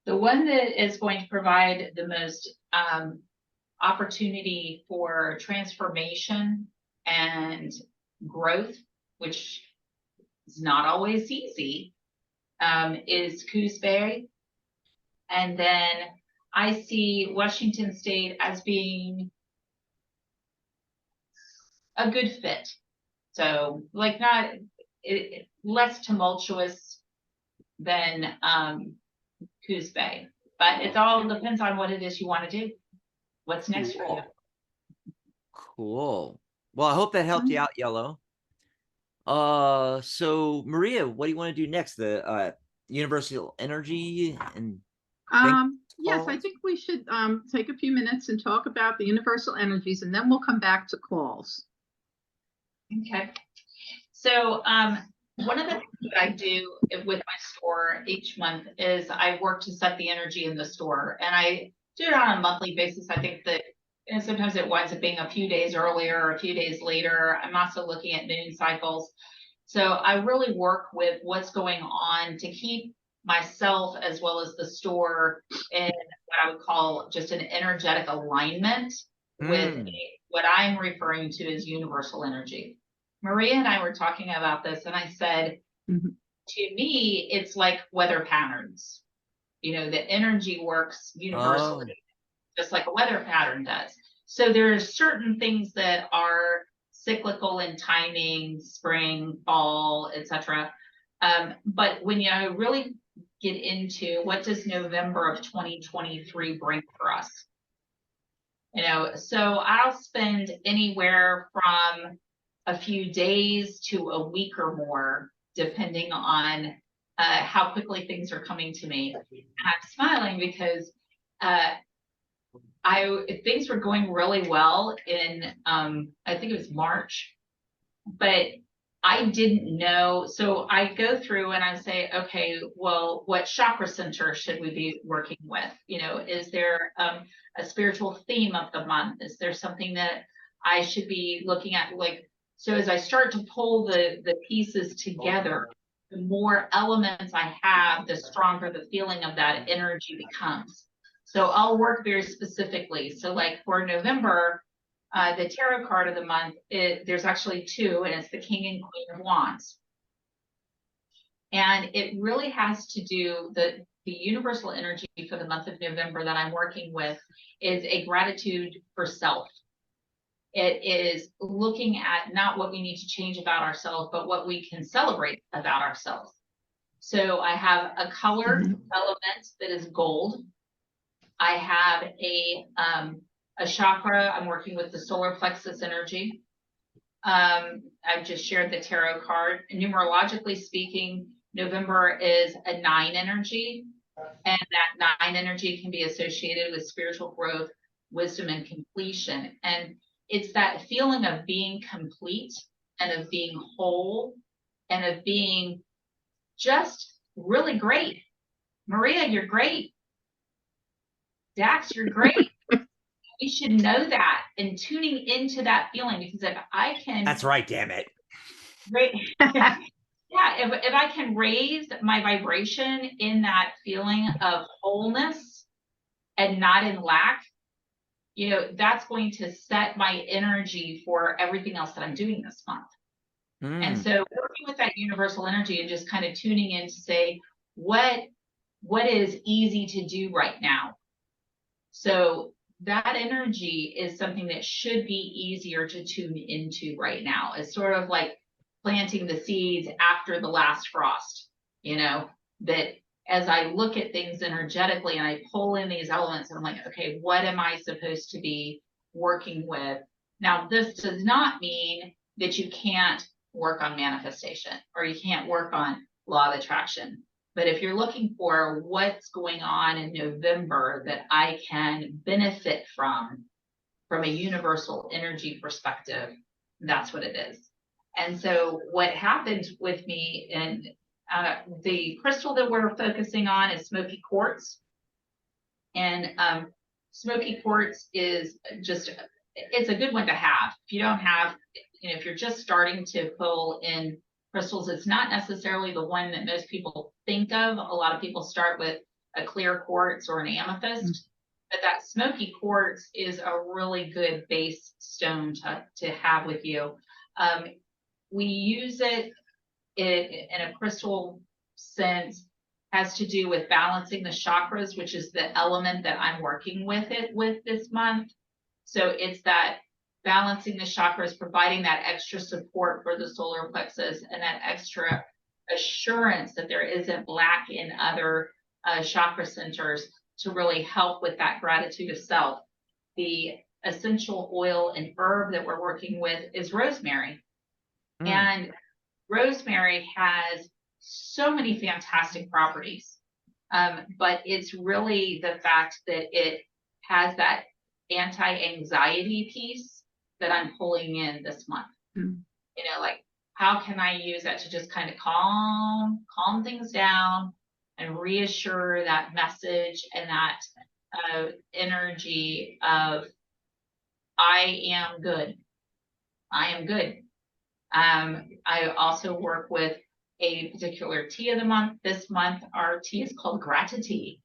The one that is going to provide the most opportunity for transformation and growth, which is not always easy, is Coos Bay. And then I see Washington State as being a good fit. So like less tumultuous than Coos Bay. But it all depends on what it is you want to do. What's next for you? Cool. Well, I hope that helped you out, Yellow. So Maria, what do you want to do next? The universal energy and yes, I think we should take a few minutes and talk about the universal energies, and then we'll come back to calls. Okay. So one of the things that I do with my store each month is I work to set the energy in the store, and I do it on a monthly basis. I think that sometimes it winds up being a few days earlier or a few days later. I'm also looking at moon cycles. So I really work with what's going on to keep myself as well as the store in what I would call just an energetic alignment with what I'm referring to as universal energy. Maria and I were talking about this, and I said, to me, it's like weather patterns. You know, the energy works universally, just like a weather pattern does. So there are certain things that are cyclical in timing, spring, fall, etc. But when you really get into what does November of 2023 bring for us? You know, so I'll spend anywhere from a few days to a week or more, depending on how quickly things are coming to me. And I'm smiling because things were going really well in I think it was March, but I didn't know. So I go through and I say, okay, well, what chakra center should we be working with? You know, is there a spiritual theme of the month? Is there something that I should be looking at? Like, so as I start to pull the pieces together, the more elements I have, the stronger the feeling of that energy becomes. So I'll work very specifically. So like for November, the tarot card of the month, there's actually two, and it's the King and Queen of Wands. And it really has to do, the universal energy for the month of November that I'm working with is a gratitude for self. It is looking at not what we need to change about ourselves, but what we can celebrate about ourselves. So I have a colored element that is gold. I have a chakra. I'm working with the solar plexus energy. I've just shared the tarot card. Numerologically speaking, November is a 9 energy, and that 9 energy can be associated with spiritual growth, wisdom, and completion. And it's that feeling of being complete and of being whole and of being just really great. Maria, you're great. Dax, you're great. We should know that and tuning into that feeling, because if I can, that's right, damn it. Yeah, if I can raise my vibration in that feeling of wholeness and not in lack, you know, that's going to set my energy for everything else that I'm doing this month. And so working with that universal energy and just kind of tuning in to say, what is easy to do right now? So that energy is something that should be easier to tune into right now. It's sort of like planting the seeds after the last frost, that as I look at things energetically and I pull in these elements and I'm like, okay, what am I supposed to be working with? Now, this does not mean that you can't work on manifestation or you can't work on law of attraction. But if you're looking for what's going on in November that I can benefit from a universal energy perspective, that's what it is. And so what happened with me, and the crystal that we're focusing on is smoky quartz. And smoky quartz is just, it's a good one to have. If you don't have, if you're just starting to pull in crystals, it's not necessarily the one that most people think of. A lot of people start with a clear quartz or an amethyst, but that smoky quartz is a really good base stone to have with you. We use it in a crystal sense, has to do with balancing the chakras, which is the element that I'm working with this month. So it's that balancing the chakras, providing that extra support for the solar plexus and that extra assurance that there isn't lack in other chakra centers to really help with that gratitude of self. The essential oil and herb that we're working with is rosemary. And rosemary has so many fantastic properties, but it's really the fact that it has that anti-anxiety piece that I'm pulling in this month. Like, how can I use that to just kind of calm things down and reassure that message and that energy of I am good. I am good. I also work with a particular tea of the month. This month, our tea is called Gratitude,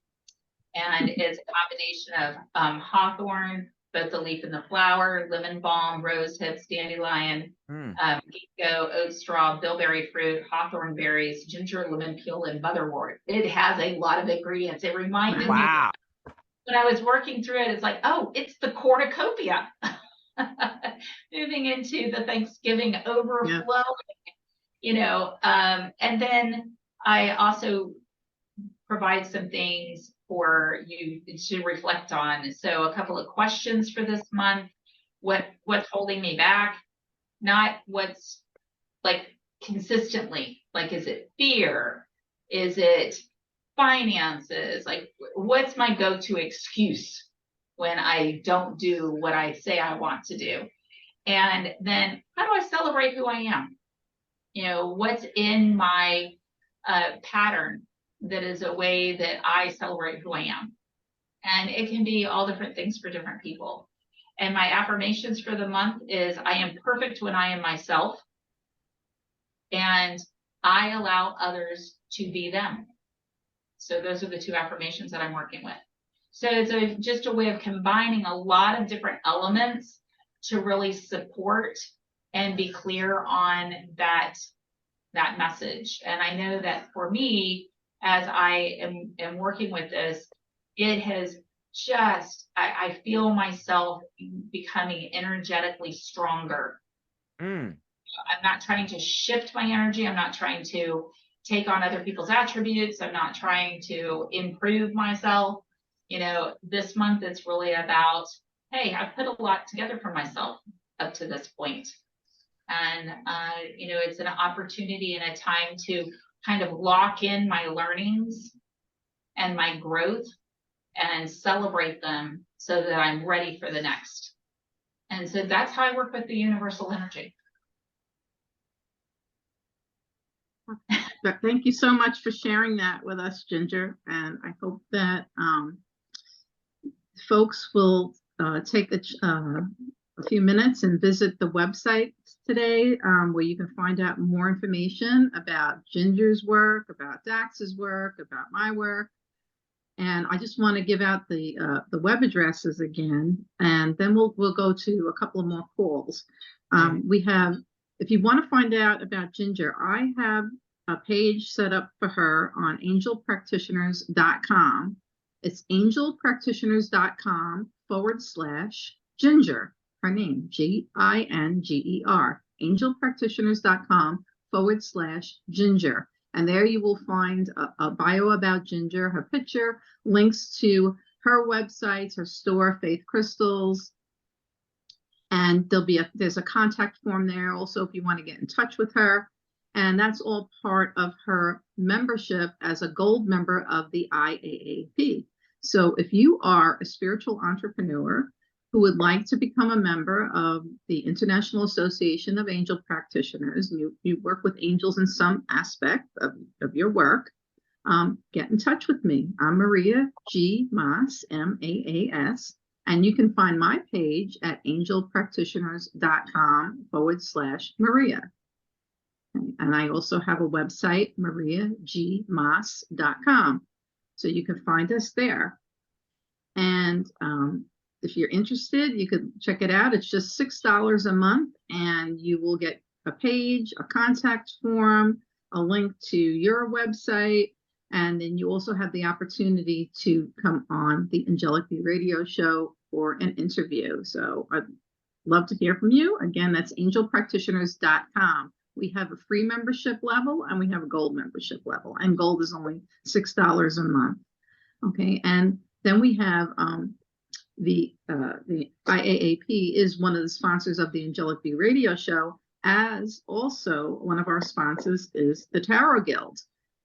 and it's a combination of hawthorn, both the leaf and the flower, lemon balm, rose hips, dandelion, ginkgo, oat straw, bilberry fruit, hawthorn berries, ginger, lemon peel, and butterwort. It has a lot of ingredients. It reminded me when I was working through it, it's like, oh, it's the cornucopia. Moving into the Thanksgiving overflow, and then I also provide some things for you to reflect on. So a couple of questions for this month. What's holding me back? Not what's like consistently, like, is it fear? Is it finances? Like, what's my go-to excuse when I don't do what I say I want to do? And then how do I celebrate who I am? What's in my pattern that is a way that I celebrate who I am? And it can be all different things for different people. And my affirmations for the month is I am perfect when I am myself, and I allow others to be them. So those are the two affirmations that I'm working with. So it's just a way of combining a lot of different elements to really support and be clear on that message. And I know that for me, as I am working with this, it has just, I feel myself becoming energetically stronger. I'm not trying to shift my energy. I'm not trying to take on other people's attributes. I'm not trying to improve myself. This month it's really about, hey, I've put a lot together for myself up to this point. And, it's an opportunity and a time to kind of lock in my learnings and my growth and celebrate them so that I'm ready for the next. And so that's how I work with the universal energy. Thank you so much for sharing that with us, Ginger. And I hope that folks will take a few minutes and visit the website today, where you can find out more information about Ginger's work, about Dax's work, about my work. And I just want to give out the web addresses again, and then we'll go to a couple of more calls. We have, if you want to find out about Ginger, I have a page set up for her on angelpractitioners.com. It's angelpractitioners.com/Ginger, her name, Ginger. angelpractitioners.com/Ginger. And there you will find a bio about Ginger, her picture, links to her websites, her store, Faith Crystals. And there's a contact form there also if you want to get in touch with her. And that's all part of her membership as a gold member of the IAAP. So if you are a spiritual entrepreneur who would like to become a member of the International Association of Angel Practitioners, you work with angels in some aspect of your work, get in touch with me. I'm Maria G. Maas, M-A-A-S, and you can find my page at angelpractitioners.com/Maria. And I also have a website, mariagmaas.com. So you can find us there. And if you're interested, you could check it out. It's just $6 a month, and you will get a page, a contact form, a link to your website, and then you also have the opportunity to come on the Angelic Radio show for an interview. So I'd love to hear from you. Again, that's angelpractitioners.com. We have a free membership level and we have a gold membership level, and gold is only $6 a month. Okay, and then we have the IAAP is one of the sponsors of the Angelic Radio show, as also one of our sponsors is the Tarot Guild,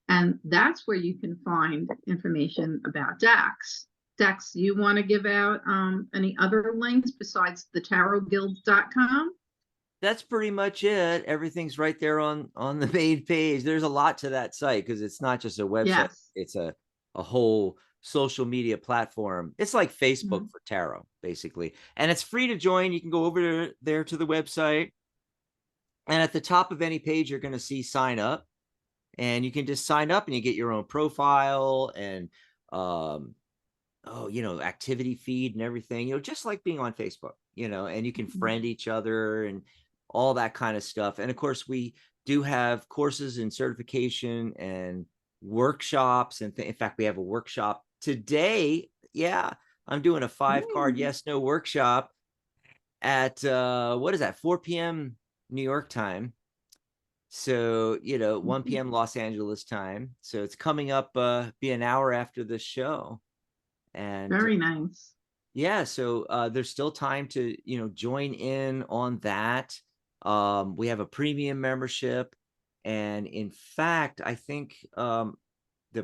and that's where you can find information about Dax. Dax, you want to give out any other links besides the tarotguild.com? That's pretty much it. Everything's right there on the main page. There's a lot to that site because it's not just a website. Yes. It's a whole social media platform. It's like Facebook for tarot, basically. And it's free to join. You can go over there to the website. And at the top of any page, you're going to see sign up. And you can just sign up and you get your own profile and, activity feed and everything, just like being on Facebook, and you can friend each other and all that kind of stuff. And of course, we do have courses and certification and workshops. And in fact, we have a workshop today. Yeah, I'm doing a 5-card yes/no workshop at 4 p.m. New York time. So, 1 p.m. Los Angeles time. So it's coming up, be an hour after the show. And very nice. Yeah. So there's still time to, join in on that. We have a premium membership. And in fact, I think the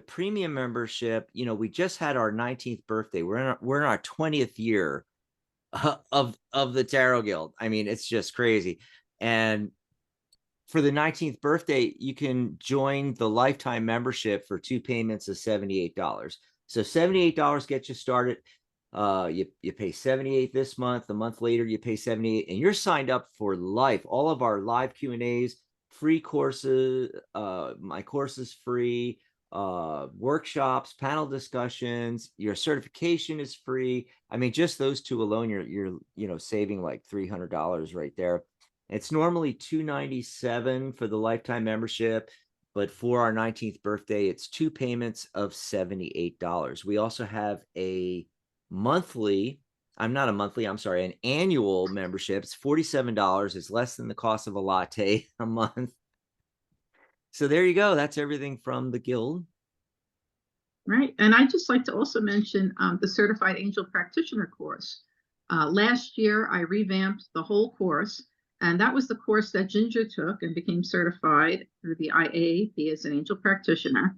premium membership, we just had our 19th birthday. We're in our 20th year of the Tarot Guild. I mean, it's just crazy. And for the 19th birthday, you can join the lifetime membership for 2 payments of $78. So $78 gets you started. You pay $78 this month. A month later, you pay $78, and you're signed up for life. All of our live Q&As, free courses. My course is free. Workshops, panel discussions. Your certification is free. I mean, just those two alone, you're saving like $300 right there. It's normally $297 for the lifetime membership, but for our 19th birthday, it's 2 payments of $78. We also have an annual membership. It's $47. It's less than the cost of a latte a month. So there you go. That's everything from the Guild. Right. And I'd just like to also mention the Certified Angel Practitioner course. Last year, I revamped the whole course. And that was the course that Ginger took and became certified through the IAAP as an angel practitioner.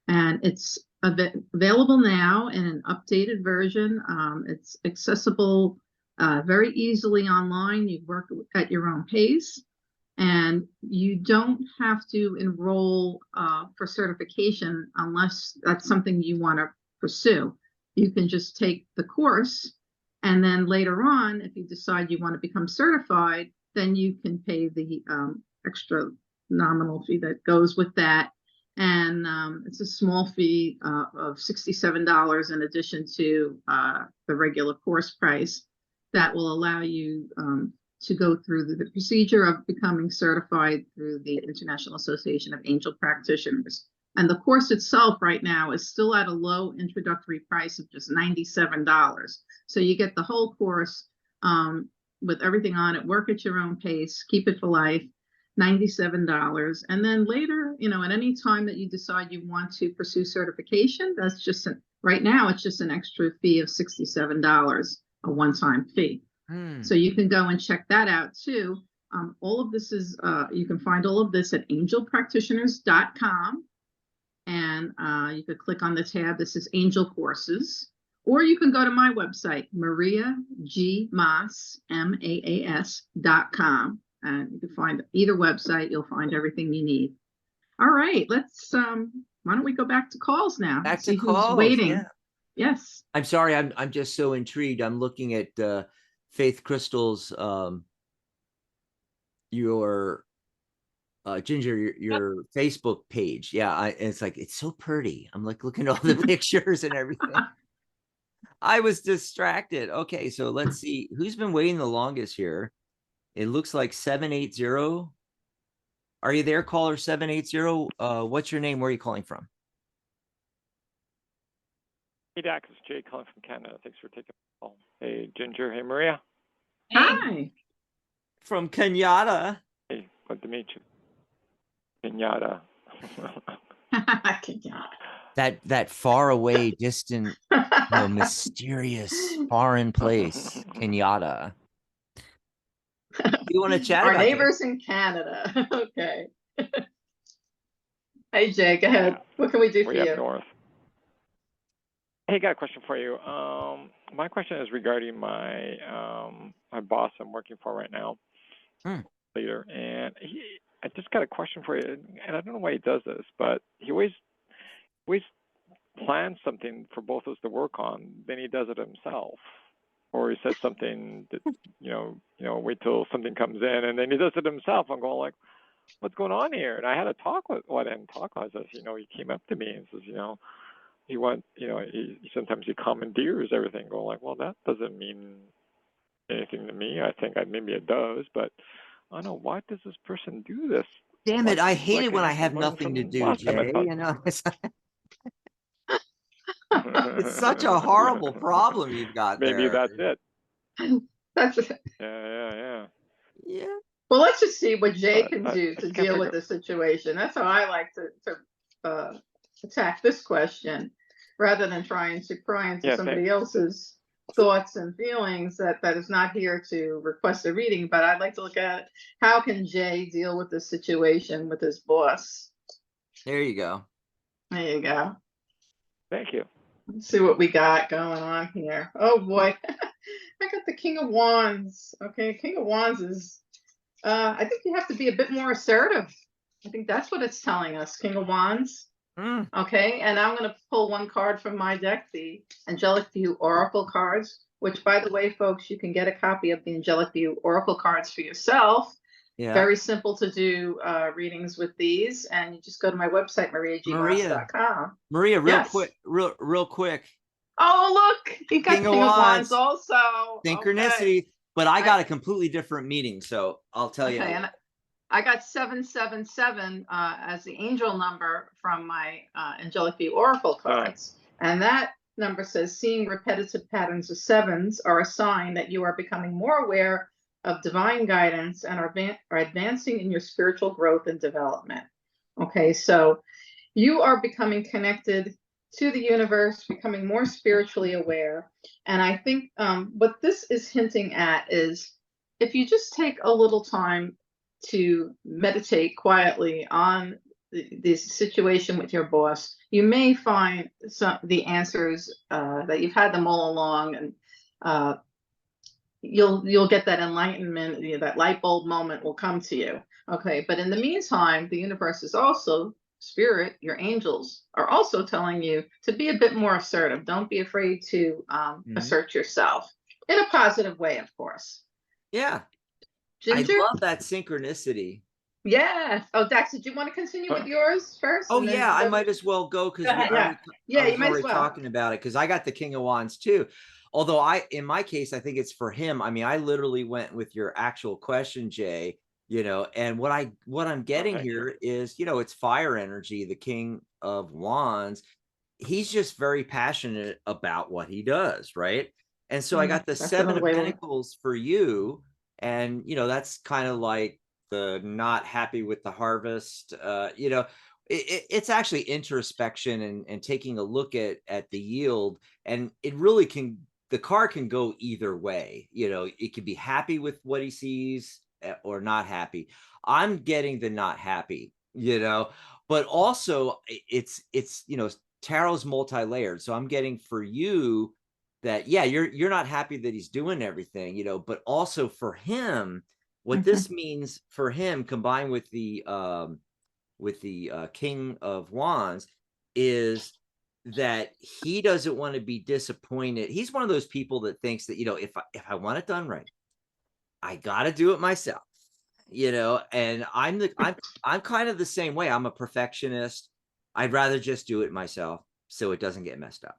And it's available now in an updated version. It's accessible very easily online. You work at your own pace. And you don't have to enroll for certification unless that's something you want to pursue. You can just take the course. And then later on, if you decide you want to become certified, then you can pay the extra nominal fee that goes with that. And it's a small fee of $67 in addition to the regular course price that will allow you to go through the procedure of becoming certified through the International Association of Angel Practitioners. And the course itself right now is still at a low introductory price of just $97. So you get the whole course with everything on it, work at your own pace, keep it for life, $97. And then later, at any time that you decide you want to pursue certification, that's just right now, it's just an extra fee of $67, a one-time fee. So you can go and check that out too. All of this is, you can find all of this at angelpractitioners.com. And you could click on the tab that says Angel Courses, or you can go to my website, mariagmaas.com, and you can find either website. You'll find everything you need. All right, let's. Why don't we go back to calls now? Back see to calls. Who's waiting? Yeah. Yes. I'm sorry. I'm just so intrigued. I'm looking at Faith Crystal's your Ginger, your Facebook page. Yeah, it's like, it's so pretty. I'm like looking at all the pictures and everything. I was distracted. Okay, so let's see who's been waiting the longest here. It looks like 780. Are you there, caller 780? What's your name? Where are you calling from? Hey, Dax, it's Jay calling from Canada. Thanks for taking the call. Hey, Ginger. Hey, Maria. Hi. From Kenyatta. Hey, good to meet you. Kenyatta. That far away, distant, mysterious foreign place, Kenyatta. You want to chat Our about neighbors in Canada. Okay. Hey, Jay, go ahead. What can we do for you? North. Hey, got a question for you. My question is regarding my my boss I'm working for right now, leader, and I just got a question for you, and I don't know why he does this, but he always plans something for both of us to work on, then he does it himself, or he says something that wait till something comes in, and then he does it himself. I'm going like, what's going on here? And I had a talk with, I didn't talk with us. He came up to me and says, he sometimes he commandeers everything. Going like, well, that doesn't mean anything to me. I think maybe it does, but I don't know, why does this person do this? Damn it! I hate it when I have nothing to do, Jay. It's such a horrible problem you've got there. Maybe that's it. That's it. Yeah. Well, let's just see what Jay can do to deal with the situation. That's how I like to attack this question, rather than trying to pry into somebody else's thoughts and feelings that is not here to request a reading. But I'd like to look at how can Jay deal with this situation with his boss. There you go. There you go. Thank you. Let's see what we got going on here. Oh boy. I got the King of Wands. Okay, King of Wands is I think you have to be a bit more assertive. I think that's what it's telling us, King of Wands. Okay, and I'm going to pull one card from my deck, the Angelic View Oracle cards, which, by the way, folks, you can get a copy of the Angelic View Oracle cards for yourself. Yeah. Very simple to do readings with these, and you just go to my website, mariagmaas.com. Maria, real quick. Oh, look, you got King of Wands also. Synchronicity, okay. But I got a completely different meaning, so I'll tell you. And I got 777 as the angel number from my Angelic View Oracle cards. And that number says, seeing repetitive patterns of sevens are a sign that you are becoming more aware of divine guidance and are advancing in your spiritual growth and development. Okay, so you are becoming connected to the universe, becoming more spiritually aware. And I think what this is hinting at is, if you just take a little time to meditate quietly on the situation with your boss, you may find the answers that you've had them all along, and you'll get that enlightenment. That light bulb moment will come to you. Okay, but in the meantime, the universe is also, spirit, your angels are also telling you to be a bit more assertive. Don't be afraid to assert yourself in a positive way, of course. Yeah. Ginger? I love that synchronicity. Yeah. Oh, Dax, did you want to continue with yours first? Oh, yeah, I might as well go, because I was already talking about it, because I got the King of Wands too. Although in my case, I think it's for him. I mean, I literally went with your actual question, Jay, and what I'm getting here is, it's fire energy, the King of Wands. He's just very passionate about what he does, right? And so I got the Seven of Pentacles for you, And, that's kind of like the not happy with the harvest. It's actually introspection and taking a look at the yield. And it really the car can go either way. It can be happy with what he sees or not happy. I'm getting the not happy, but also it's tarot's multi-layered. So I'm getting for you that, yeah, you're not happy that he's doing everything, but also for him, what this means for him, combined with the King of Wands, is that he doesn't want to be disappointed. He's one of those people that thinks that, if I want it done right, I got to do it myself, and I'm kind of the same way. I'm a perfectionist. I'd rather just do it myself so it doesn't get messed up,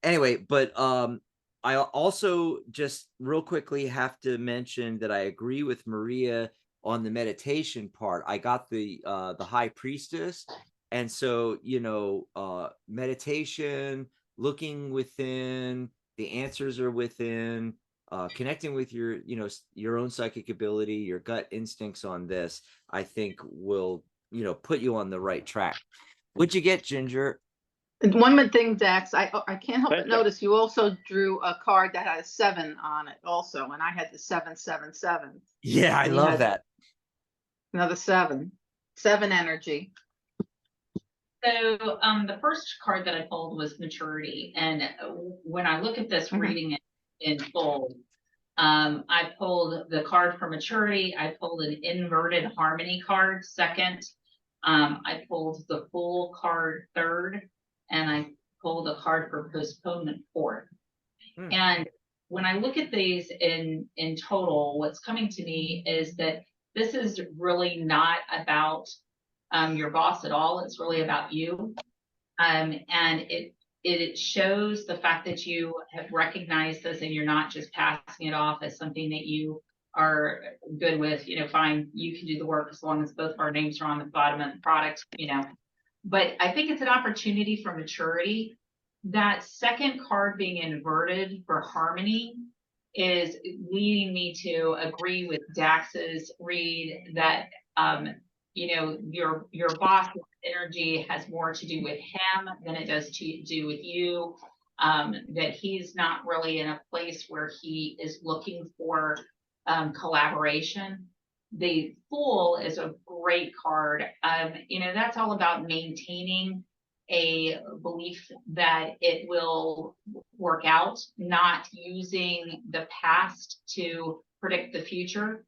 anyway. But I also just real quickly have to mention that I agree with Maria on the meditation part. I got the High Priestess. And so, meditation, looking within, the answers are within, connecting with your own psychic ability, your gut instincts on this, I think will, put you on the right track. What'd you get, Ginger? And one more thing, Dax, I can't help but notice you also drew a card that had a 7 on it also, and I had the 777. Yeah, I love that. Another 7 energy. So the first card that I pulled was maturity. And when I look at this, reading it in full, I pulled the card for maturity. I pulled an inverted harmony card second. I pulled the Fool card third, and I pulled a card for postponement fourth. And when I look at these in total, what's coming to me is that this is really not about your boss at all. It's really about you. And it shows the fact that you have recognized this and you're not just passing it off as something that you are good with, fine, you can do the work as long as both of our names are on the bottom of the product, But I think it's an opportunity for maturity. That second card being inverted for harmony is leading me to agree with Dax's read that your boss's energy has more to do with him than it does to do with you. That he's not really in a place where he is looking for collaboration. The Fool is a great card. That's all about maintaining a belief that it will work out, not using the past to predict the future.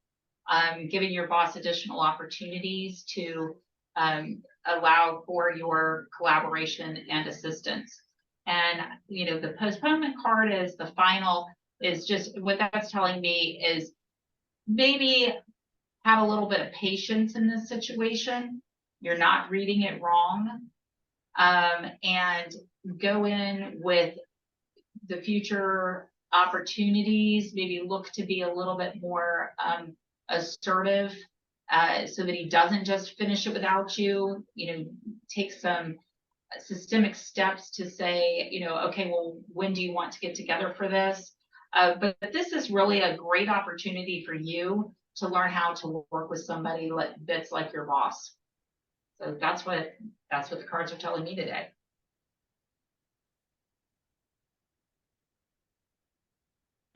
Giving your boss additional opportunities to allow for your collaboration and assistance. And, the postponement card is the final, is just what that's telling me is maybe have a little bit of patience in this situation. You're not reading it wrong. And go in with the future opportunities, maybe look to be a little bit more assertive, so that he doesn't just finish it without you. Take some systemic steps to say, okay, well, when do you want to get together for this? But this is really a great opportunity for you to learn how to work with somebody that's like your boss. So that's what the cards are telling me today.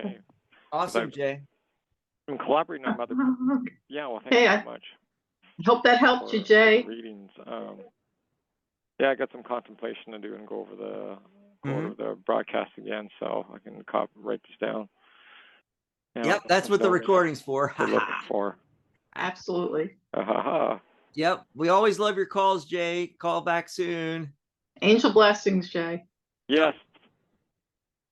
Okay. Awesome, Jay. I'm collaborating on other. Yeah, well, thank you so much. I hope that helped you, Jay. Readings. Yeah, I got some contemplation to do and go over the broadcast again, so I can write this down. Yep, that's what the recording's for. We're looking for. Absolutely. Yep, we always love your calls, Jay. Call back soon. Angel blessings, Jay. Yes.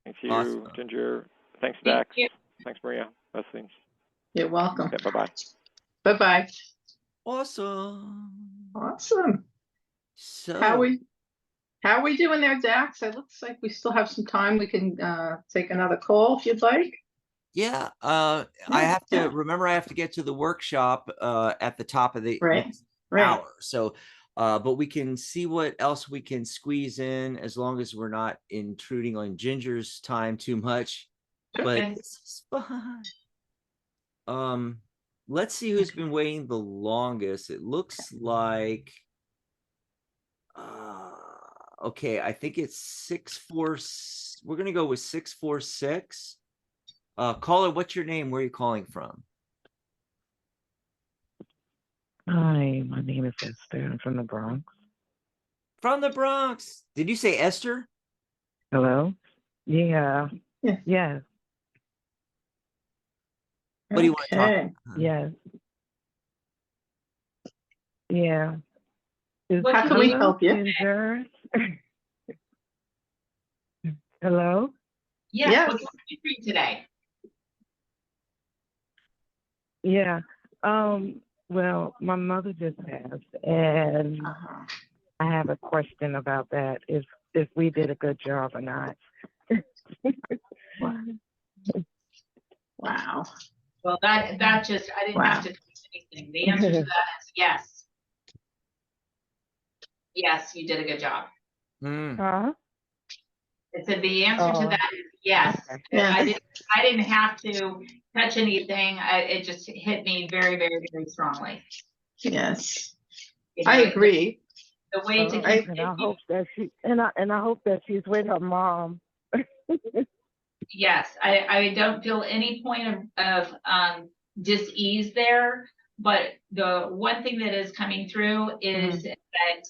Thank you, Awesome. Ginger. Thanks, Dax. Thank you. Thanks, Maria. Blessings. You're welcome. Yeah, bye-bye. Bye-bye. Awesome. So how are we doing there, Dax? It looks like we still have some time. We can take another call if you'd like. Yeah, I have to remember I have to get to the workshop at the top of the hour. So but we can see what else we can squeeze in as long as we're not intruding on Ginger's time too much. But Okay. this is fun. let's see who's been waiting the longest. It looks like okay, I think it's 646. We're gonna go with 646. Caller, what's your name? Where are you calling from? Hi, my name is Esther. I'm from the Bronx. From the Bronx. Did you say Esther? Hello? Yeah. Yeah. Yes. What do you want to talk about? Yes. Yeah. How can we help you? Insurance? Hello? Yes, Yes. what can we do for you today? Yeah. Well, my mother just passed, and I have a question about that. If we did a good job or not. Wow. Well, that just, I didn't have to do anything. The answer to that is yes. Yes, you did a good job. Huh? I said the answer to that is yes. Okay. Yes. I didn't have to touch anything. It just hit me very, very, very strongly. Yes. You know, I agree. The way to And I hope that I hope that she's with her mom. yes, I don't feel any point of dis-ease there, but the one thing that is coming through is that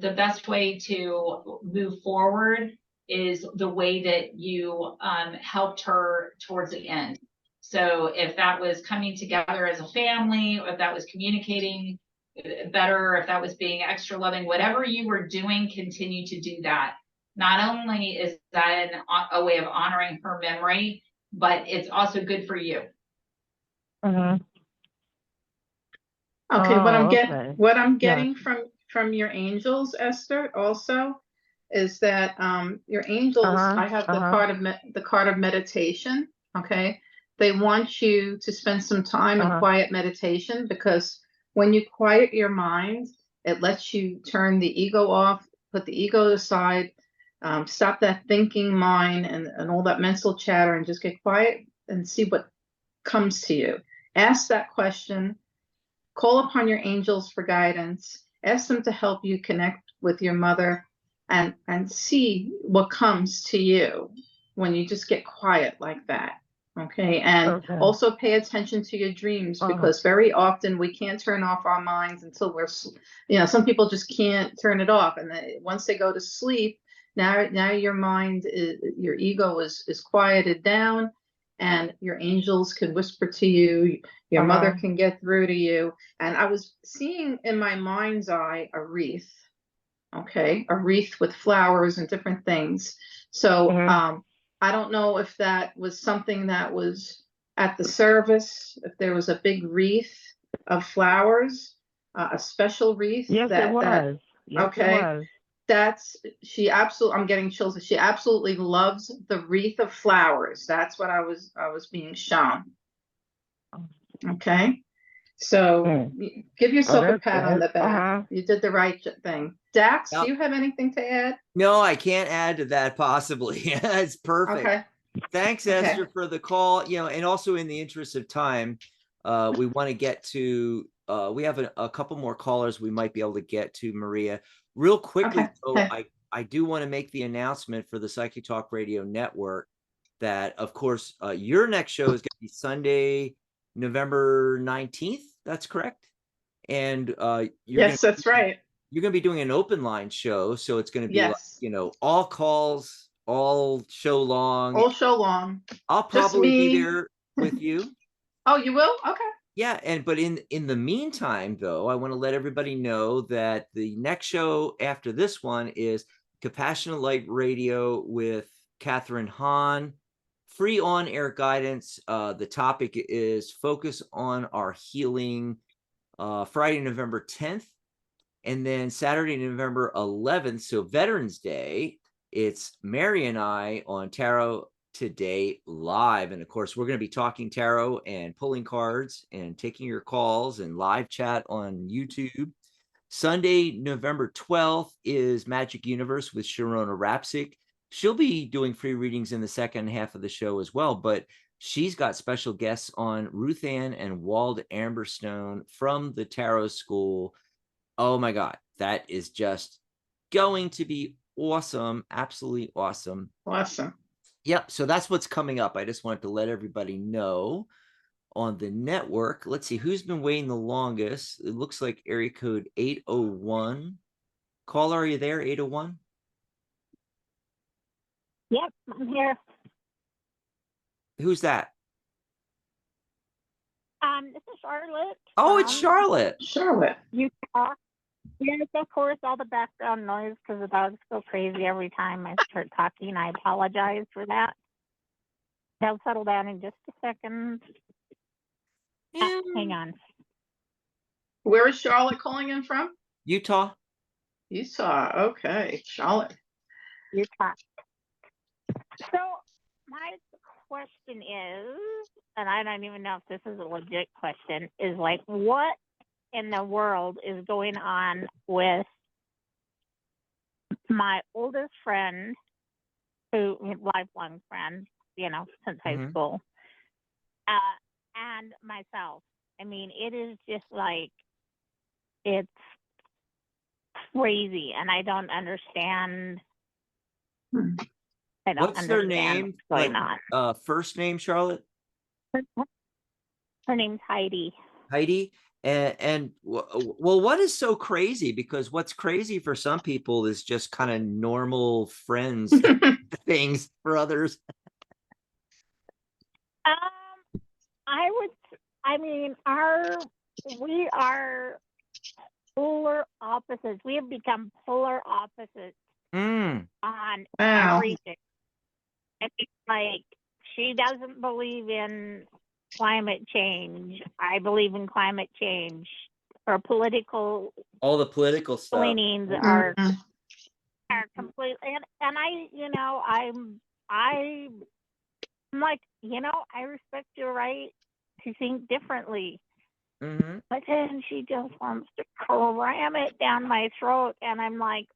the best way to move forward is the way that you helped her towards the end. So if that was coming together as a family, or if that was communicating better, if that was being extra loving, whatever you were doing, continue to do that. Not only is that a way of honoring her memory, but it's also good for you. Okay, what I'm getting from your angels, Esther, also is that your angels, I have the card of meditation. Okay, they want you to spend some time in quiet meditation, because when you quiet your mind, it lets you turn the ego off, put the ego aside, stop that thinking mind and all that mental chatter, and just get quiet and see what comes to you. Ask that question. Call upon your angels for guidance. Ask them to help you connect with your mother and see what comes to you when you just get quiet like that. Okay. And also pay attention to your dreams, because very often we can't turn off our minds until we're, some people just can't turn it off. And once they go to sleep, now your mind, your ego is quieted down, and your angels can whisper to you. Your mother can get through to you. And I was seeing in my mind's eye a wreath. Okay, a wreath with flowers and different things. So I don't know if that was something that was at the service, if there was a big wreath of flowers, a special wreath. Yes, it was. Yes, okay. It was. I'm getting chills. She absolutely loves the wreath of flowers. That's what I was being shown. Okay. So give yourself a pat on the back. You did the right thing. Dax, do you have anything to add? No, I can't add to that possibly. It's perfect. Okay. Thanks, Esther, for the call. And also in the interest of time, we want to get to, we have a couple more callers we might be able to get to, Maria. Real quickly, I do want to make the announcement for the Psychic Talk Radio Network that, of course, your next show is going to be Sunday, November 19th. That's correct. And that's right. You're going to be doing an open line show. So it's going to be like, all calls, all show long. All show long. I'll probably be there with you. Oh, you will? Okay. Yeah. But in the meantime, though, I want to let everybody know that the next show after this one is Compassionate Light Radio with Catherine Hahn. Free on-air guidance. The topic is Focus on Our Healing, Friday, November 10th. And then Saturday, November 11th, so Veterans Day, it's Mary and I on Tarot Today Live. And of course, we're going to be talking tarot and pulling cards and taking your calls and live chat on YouTube. Sunday, November 12th is Magic Universe with Sharona Rapsic. She'll be doing free readings in the second half of the show as well. But she's got special guests on, Ruth Ann and Wald Amberstone from the Tarot School. Oh my God, that is just going to be awesome. Absolutely awesome. Awesome. Yep. So that's what's coming up. I just wanted to let everybody know on the network. Let's see who's been waiting the longest. It looks like area code 801. Caller, are you there? 801? Yep, I'm here. Who's that? This is Charlotte. Oh, it's Charlotte. Charlotte. Utah. Yes, of course, all the background noise because the dogs go crazy every time I start talking. I apologize for that. They'll settle down in just a second. Hang on. Where is Charlotte calling in from? Utah. Utah. Okay, Charlotte. Utah. So my question is, and I don't even know if this is a legit question, is like, what in the world is going on with my oldest friend, who lifelong friend, you know, since high school, and myself? I mean, it is just like, it's crazy, and I don't understand. I don't What's their name? What's going on. First name, Charlotte? Her name's Heidi. Heidi. And well, what is so crazy? Because what's crazy for some people is just kind of normal friends things for others. We are polar opposites. We have become polar opposites on everything. It's like, she doesn't believe in climate change. I believe in climate change. Her political, all the political stuff leanings are completely, and I, you know, I'm like, you know, I respect your right to think differently. But then she just wants to cram it down my throat, and I'm like,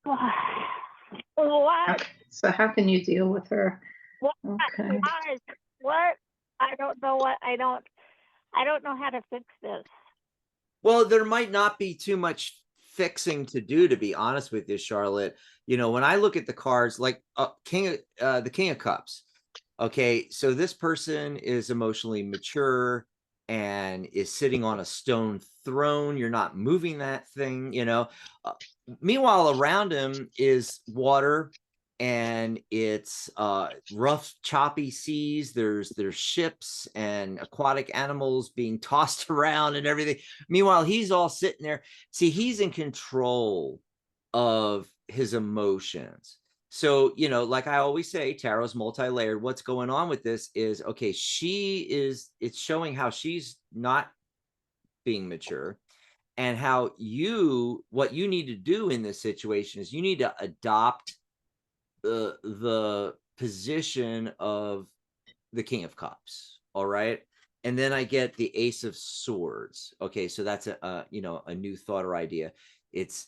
what? So how can you deal with her? What? Okay. What? I don't know what. I don't know how to fix this. Well, there might not be too much fixing to do, to be honest with you, Charlotte. You know, when I look at the cards, like the King of Cups. Okay, so this person is emotionally mature and is sitting on a stone throne. You're not moving that thing, you know. Meanwhile, around him is water, and it's rough, choppy seas. There's ships and aquatic animals being tossed around and everything. Meanwhile, he's all sitting there. See, he's in control of his emotions. So, you know, like I always say, tarot's multi-layered. What's going on with this is, okay, it's showing how she's not being mature, and how what you need to do in this situation is you need to adopt the position of the King of Cups. All right. And then I get the Ace of Swords. Okay. So that's a new thought or idea. It's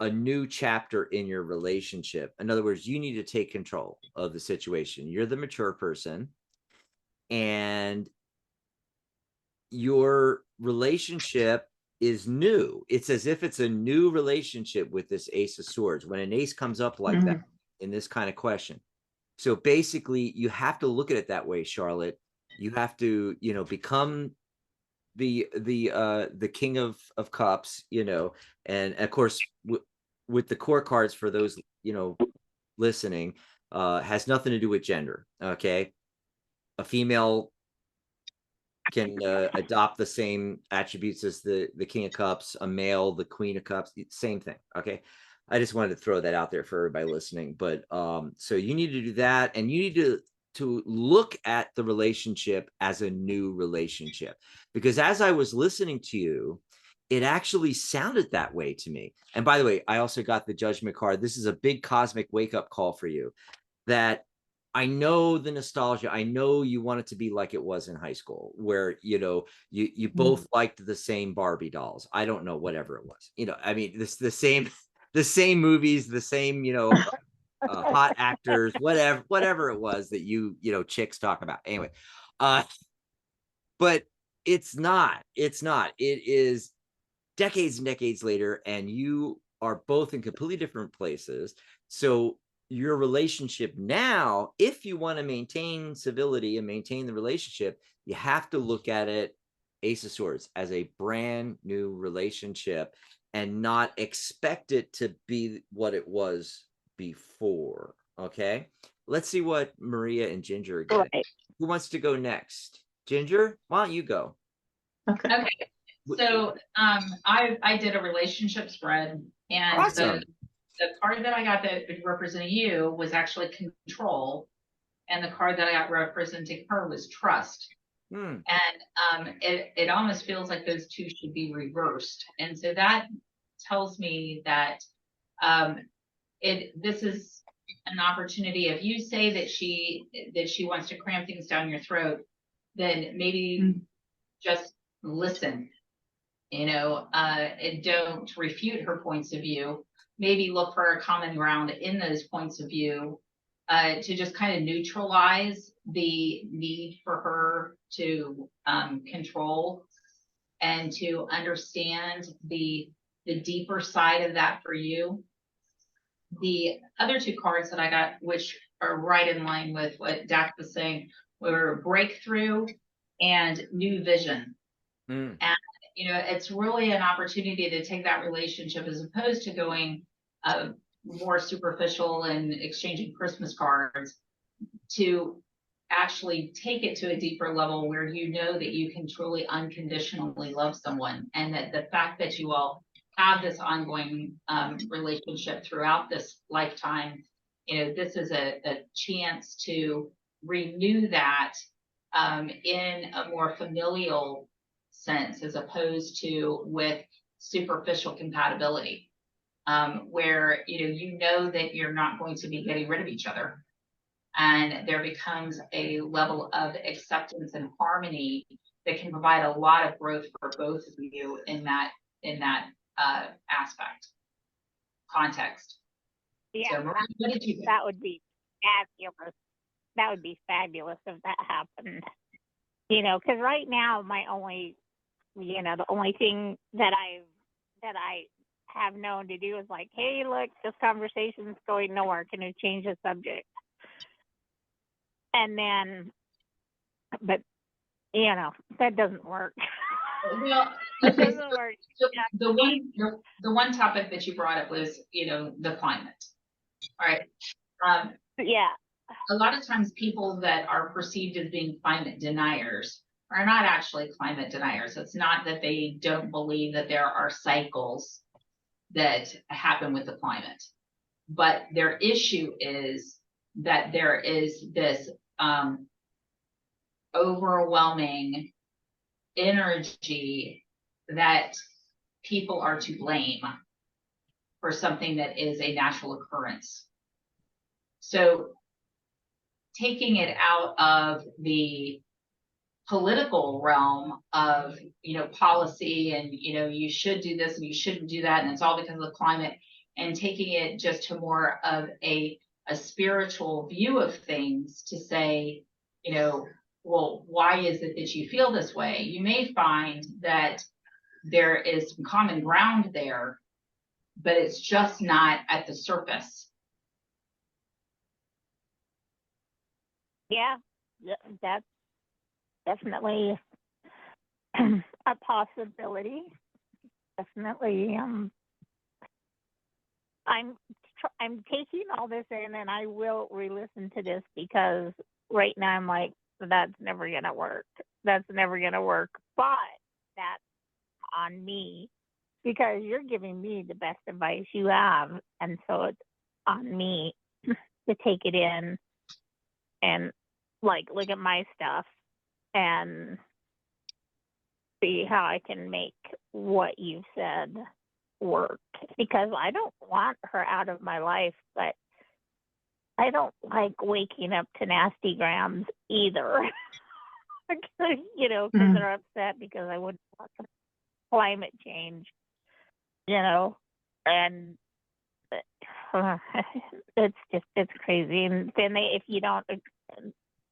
a new chapter in your relationship. In other words, you need to take control of the situation. You're the mature person, and your relationship is new. It's as if it's a new relationship with this Ace of Swords. When an ace comes up like that in this kind of question. So basically, you have to look at it that way, Charlotte. You have to, you know, become the King of Cups, you know, and of course with the core cards, for those, you know, listening, has nothing to do with gender. Okay, a female can adopt the same attributes as the King of Cups, a male, the Queen of Cups, same thing. Okay, I just wanted to throw that out there for everybody listening. But so you need to do that, and you need to look at the relationship as a new relationship, because as I was listening to you, it actually sounded that way to me. And by the way, I also got the Judgment card. This is a big cosmic wake-up call for you, that I know the nostalgia. I know you want it to be like it was in high school, where, you know, you both liked the same Barbie dolls. I don't know, whatever it was. You know, I mean, the same movies, the same, you know. hot actors, whatever it was that you know, chicks talk about. Anyway, but it's not. It is decades and decades later, and you are both in completely different places. So your relationship now, if you want to maintain civility and maintain the relationship, you have to look at it, Ace of Swords, as a brand new relationship and not expect it to be what it was before. Okay, let's see what Maria and Ginger are getting. Right. Who wants to go next? Ginger, why don't you go? Okay. So I did a relationship spread, and awesome. The card that I got that represented you was actually control, and the card that I got representing her was trust. And it almost feels like those two should be reversed. And so that tells me that this is an opportunity. If you say that she wants to cram things down your throat, then maybe just listen, you know, and don't refute her points of view. Maybe look for a common ground in those points of view, to just kind of neutralize the need for her to control, and to understand the deeper side of that for you. The other two cards that I got, which are right in line with what Dax was saying, were breakthrough and new vision. And you know, it's really an opportunity to take that relationship, as opposed to going more superficial and exchanging Christmas cards, to actually take it to a deeper level where you know that you can truly unconditionally love someone, and that the fact that you all have this ongoing relationship throughout this lifetime, you know, this is a chance to renew that in a more familial sense, as opposed to with superficial compatibility, where you know that you're not going to be getting rid of each other, and there becomes a level of acceptance and harmony that can provide a lot of growth for both of you in that aspect context. Yeah, so, what did you think? That would be fabulous. That would be fabulous if that happened. You know, because right now the only thing that I have known to do is like, hey, look, this conversation's going nowhere. Can you change the subject? And then, but that doesn't work. Well, okay, it doesn't work. The one topic that you brought up was, the climate. All right. Yeah. A lot of times people that are perceived as being climate deniers are not actually climate deniers. It's not that they don't believe that there are cycles that happen with the climate, but their issue is that there is this overwhelming energy that people are to blame for something that is a natural occurrence. So taking it out of the political realm of, policy and, you should do this and you shouldn't do that, and it's all because of the climate, and taking it just to more of a spiritual view of things, to say, well, why is it that you feel this way? You may find that there is some common ground there, but it's just not at the surface. Yeah, that's definitely a possibility. Definitely. I'm taking all this in, and I will re-listen to this, because right now I'm like, that's never gonna work. That's never gonna work. But that's on me, because you're giving me the best advice you have, and so it's on me to take it in and look at my stuff and see how I can make what you've said work, because I don't want her out of my life, but I don't like waking up to nasty grams either. Because they're upset because I wouldn't want climate change, and it's crazy. And then if you don't,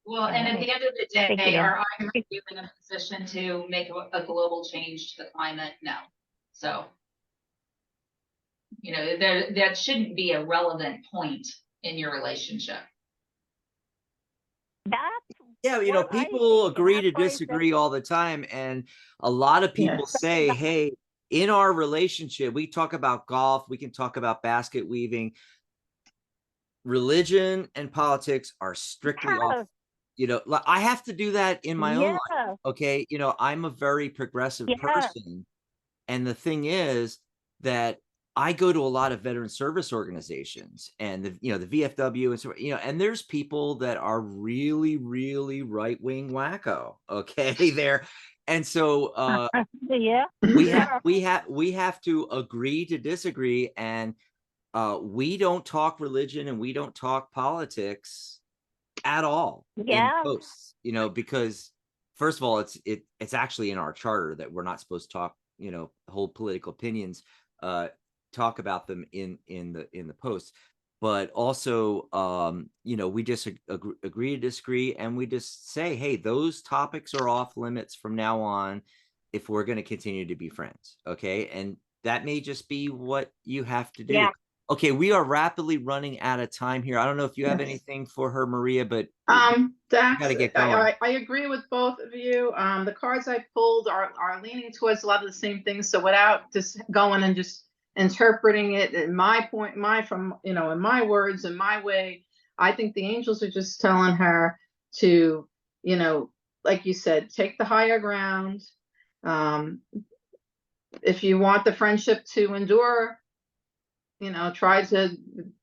Well, and at the end of the day, Thank you. are I really in a position to make a global change to the climate? No. So, that shouldn't be a relevant point in your relationship. That's people agree to disagree all the time. And a lot of people say, hey, in our relationship, we talk about golf, we can talk about basket weaving. Religion and politics are strictly off. I have to do that in my own life. Okay. I'm a very progressive person. And the thing is that I go to a lot of veteran service organizations and the VFW and so, and there's people that are really, really right-wing wacko. Okay. There. And so, we have to agree to disagree. And we don't talk religion and we don't talk politics at all in posts, because first of all, it's actually in our charter that we're not supposed to talk, hold political opinions, talk about them in the posts, but also, we just agree to disagree, and we just say, hey, those topics are off limits from now on if we're going to continue to be friends. Okay. And that may just be what you have to do. Okay, we are rapidly running out of time here. I don't know if you have anything for her, Maria, but Dax, gotta get going. I agree with both of you. The cards I pulled are leaning towards a lot of the same things. So without just going and just interpreting it in my in my words, in my way, I think the angels are just telling her to, like you said, take the higher ground. If you want the friendship to endure, try to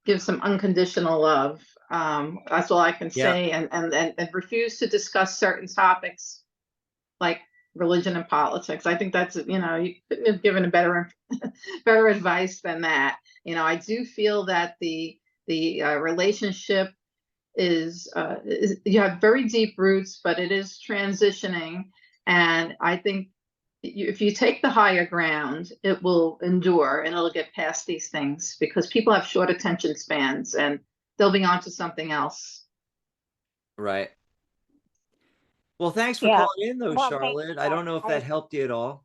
give some unconditional love. That's all I can say. And refuse to discuss certain topics like religion and politics. I think that's, you couldn't have given a better advice than that. I do feel that the relationship is you have very deep roots, but it is transitioning. And I think if you take the higher ground, it will endure and it'll get past these things, because people have short attention spans and they'll be on to something else. Right. Well, thanks for calling in though, Charlotte. I don't know if that helped you at all.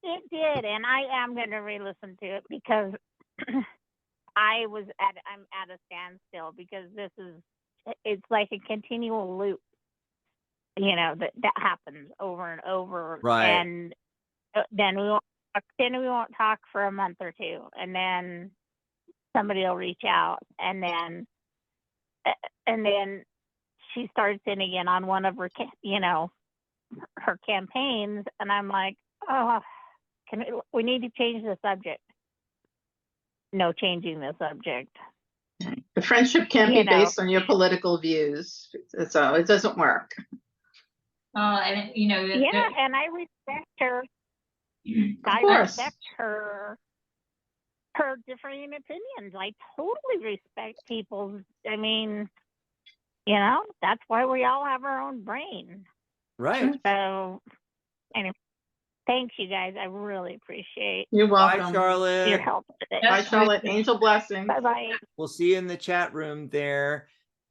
It did, and I am going to re-listen to it because I'm at a standstill, because it's like a continual loop. That happens over and over, right? And then we won't talk for a month or two, and then somebody will reach out, and then she starts in again on one of her her campaigns, and I'm like, oh, we need to change the subject. No changing the subject. The friendship can't be based on your political views, so it doesn't work. And and I respect her. I respect her differing opinions. I totally respect people's. I mean, that's why we all have our own brain. Right. So, anyway, thanks, you guys. I really appreciate. You're welcome. Bye, Charlotte. Your help today. Bye, Charlotte. Angel blessings. Bye-bye. We'll see you in the chat room there.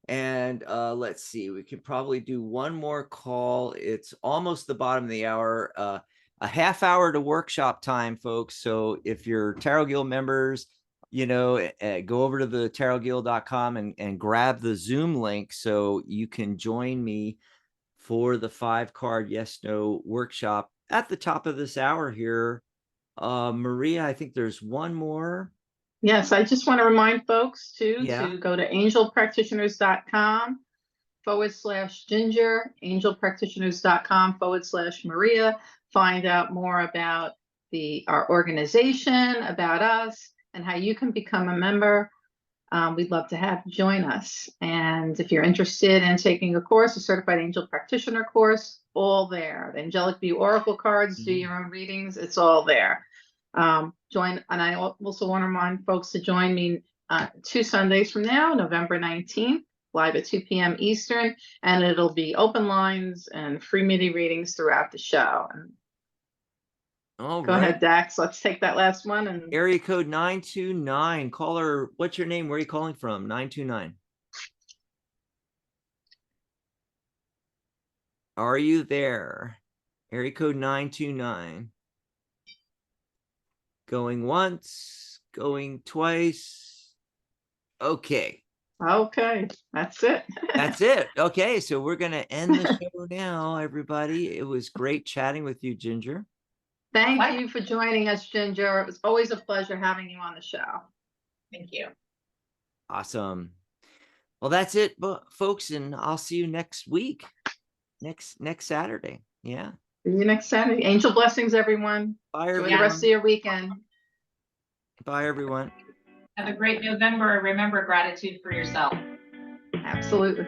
And let's see, we could probably do one more call. It's almost the bottom of the hour, a half hour to workshop time, folks. So if you're Tarot Guild members, go over to the tarotguild.com and grab the Zoom link so you can join me for the 5-card yes/no workshop at the top of this hour here. Maria, I think there's one more. Yes, I just want to remind folks to go to angelpractitioners.com/Ginger, angelpractitioners.com/Maria. Find out more about our organization, about us, and how you can become a member. We'd love to have you join us. And if you're interested in taking a course, a Certified Angel Practitioner course, all there. The Angelic View Oracle cards, do your own readings, it's all there. Join, and I also want to remind folks to join me 2 Sundays from now, November 19th, live at 2 p.m. Eastern, and it'll be open lines and free midi readings throughout the show. And All Go right. ahead, Dax. Let's take that last one. And Area code 929. Caller, what's your name? Where are you calling from? 929. Are you there? Area code 929. Going once, going twice. Okay. Okay, that's it. That's it. Okay, so we're going to end the show now, everybody. It was great chatting with you, Ginger. Thank you for joining us, Ginger. It was always a pleasure having you on the show. Thank you. Awesome. Well, that's it, folks, and I'll see you next week. Next Saturday. Yeah. See you next Saturday. Angel blessings, everyone. Bye, Enjoy everyone. the rest of your weekend. Bye, everyone. Have a great November. Remember, gratitude for yourself. Absolutely.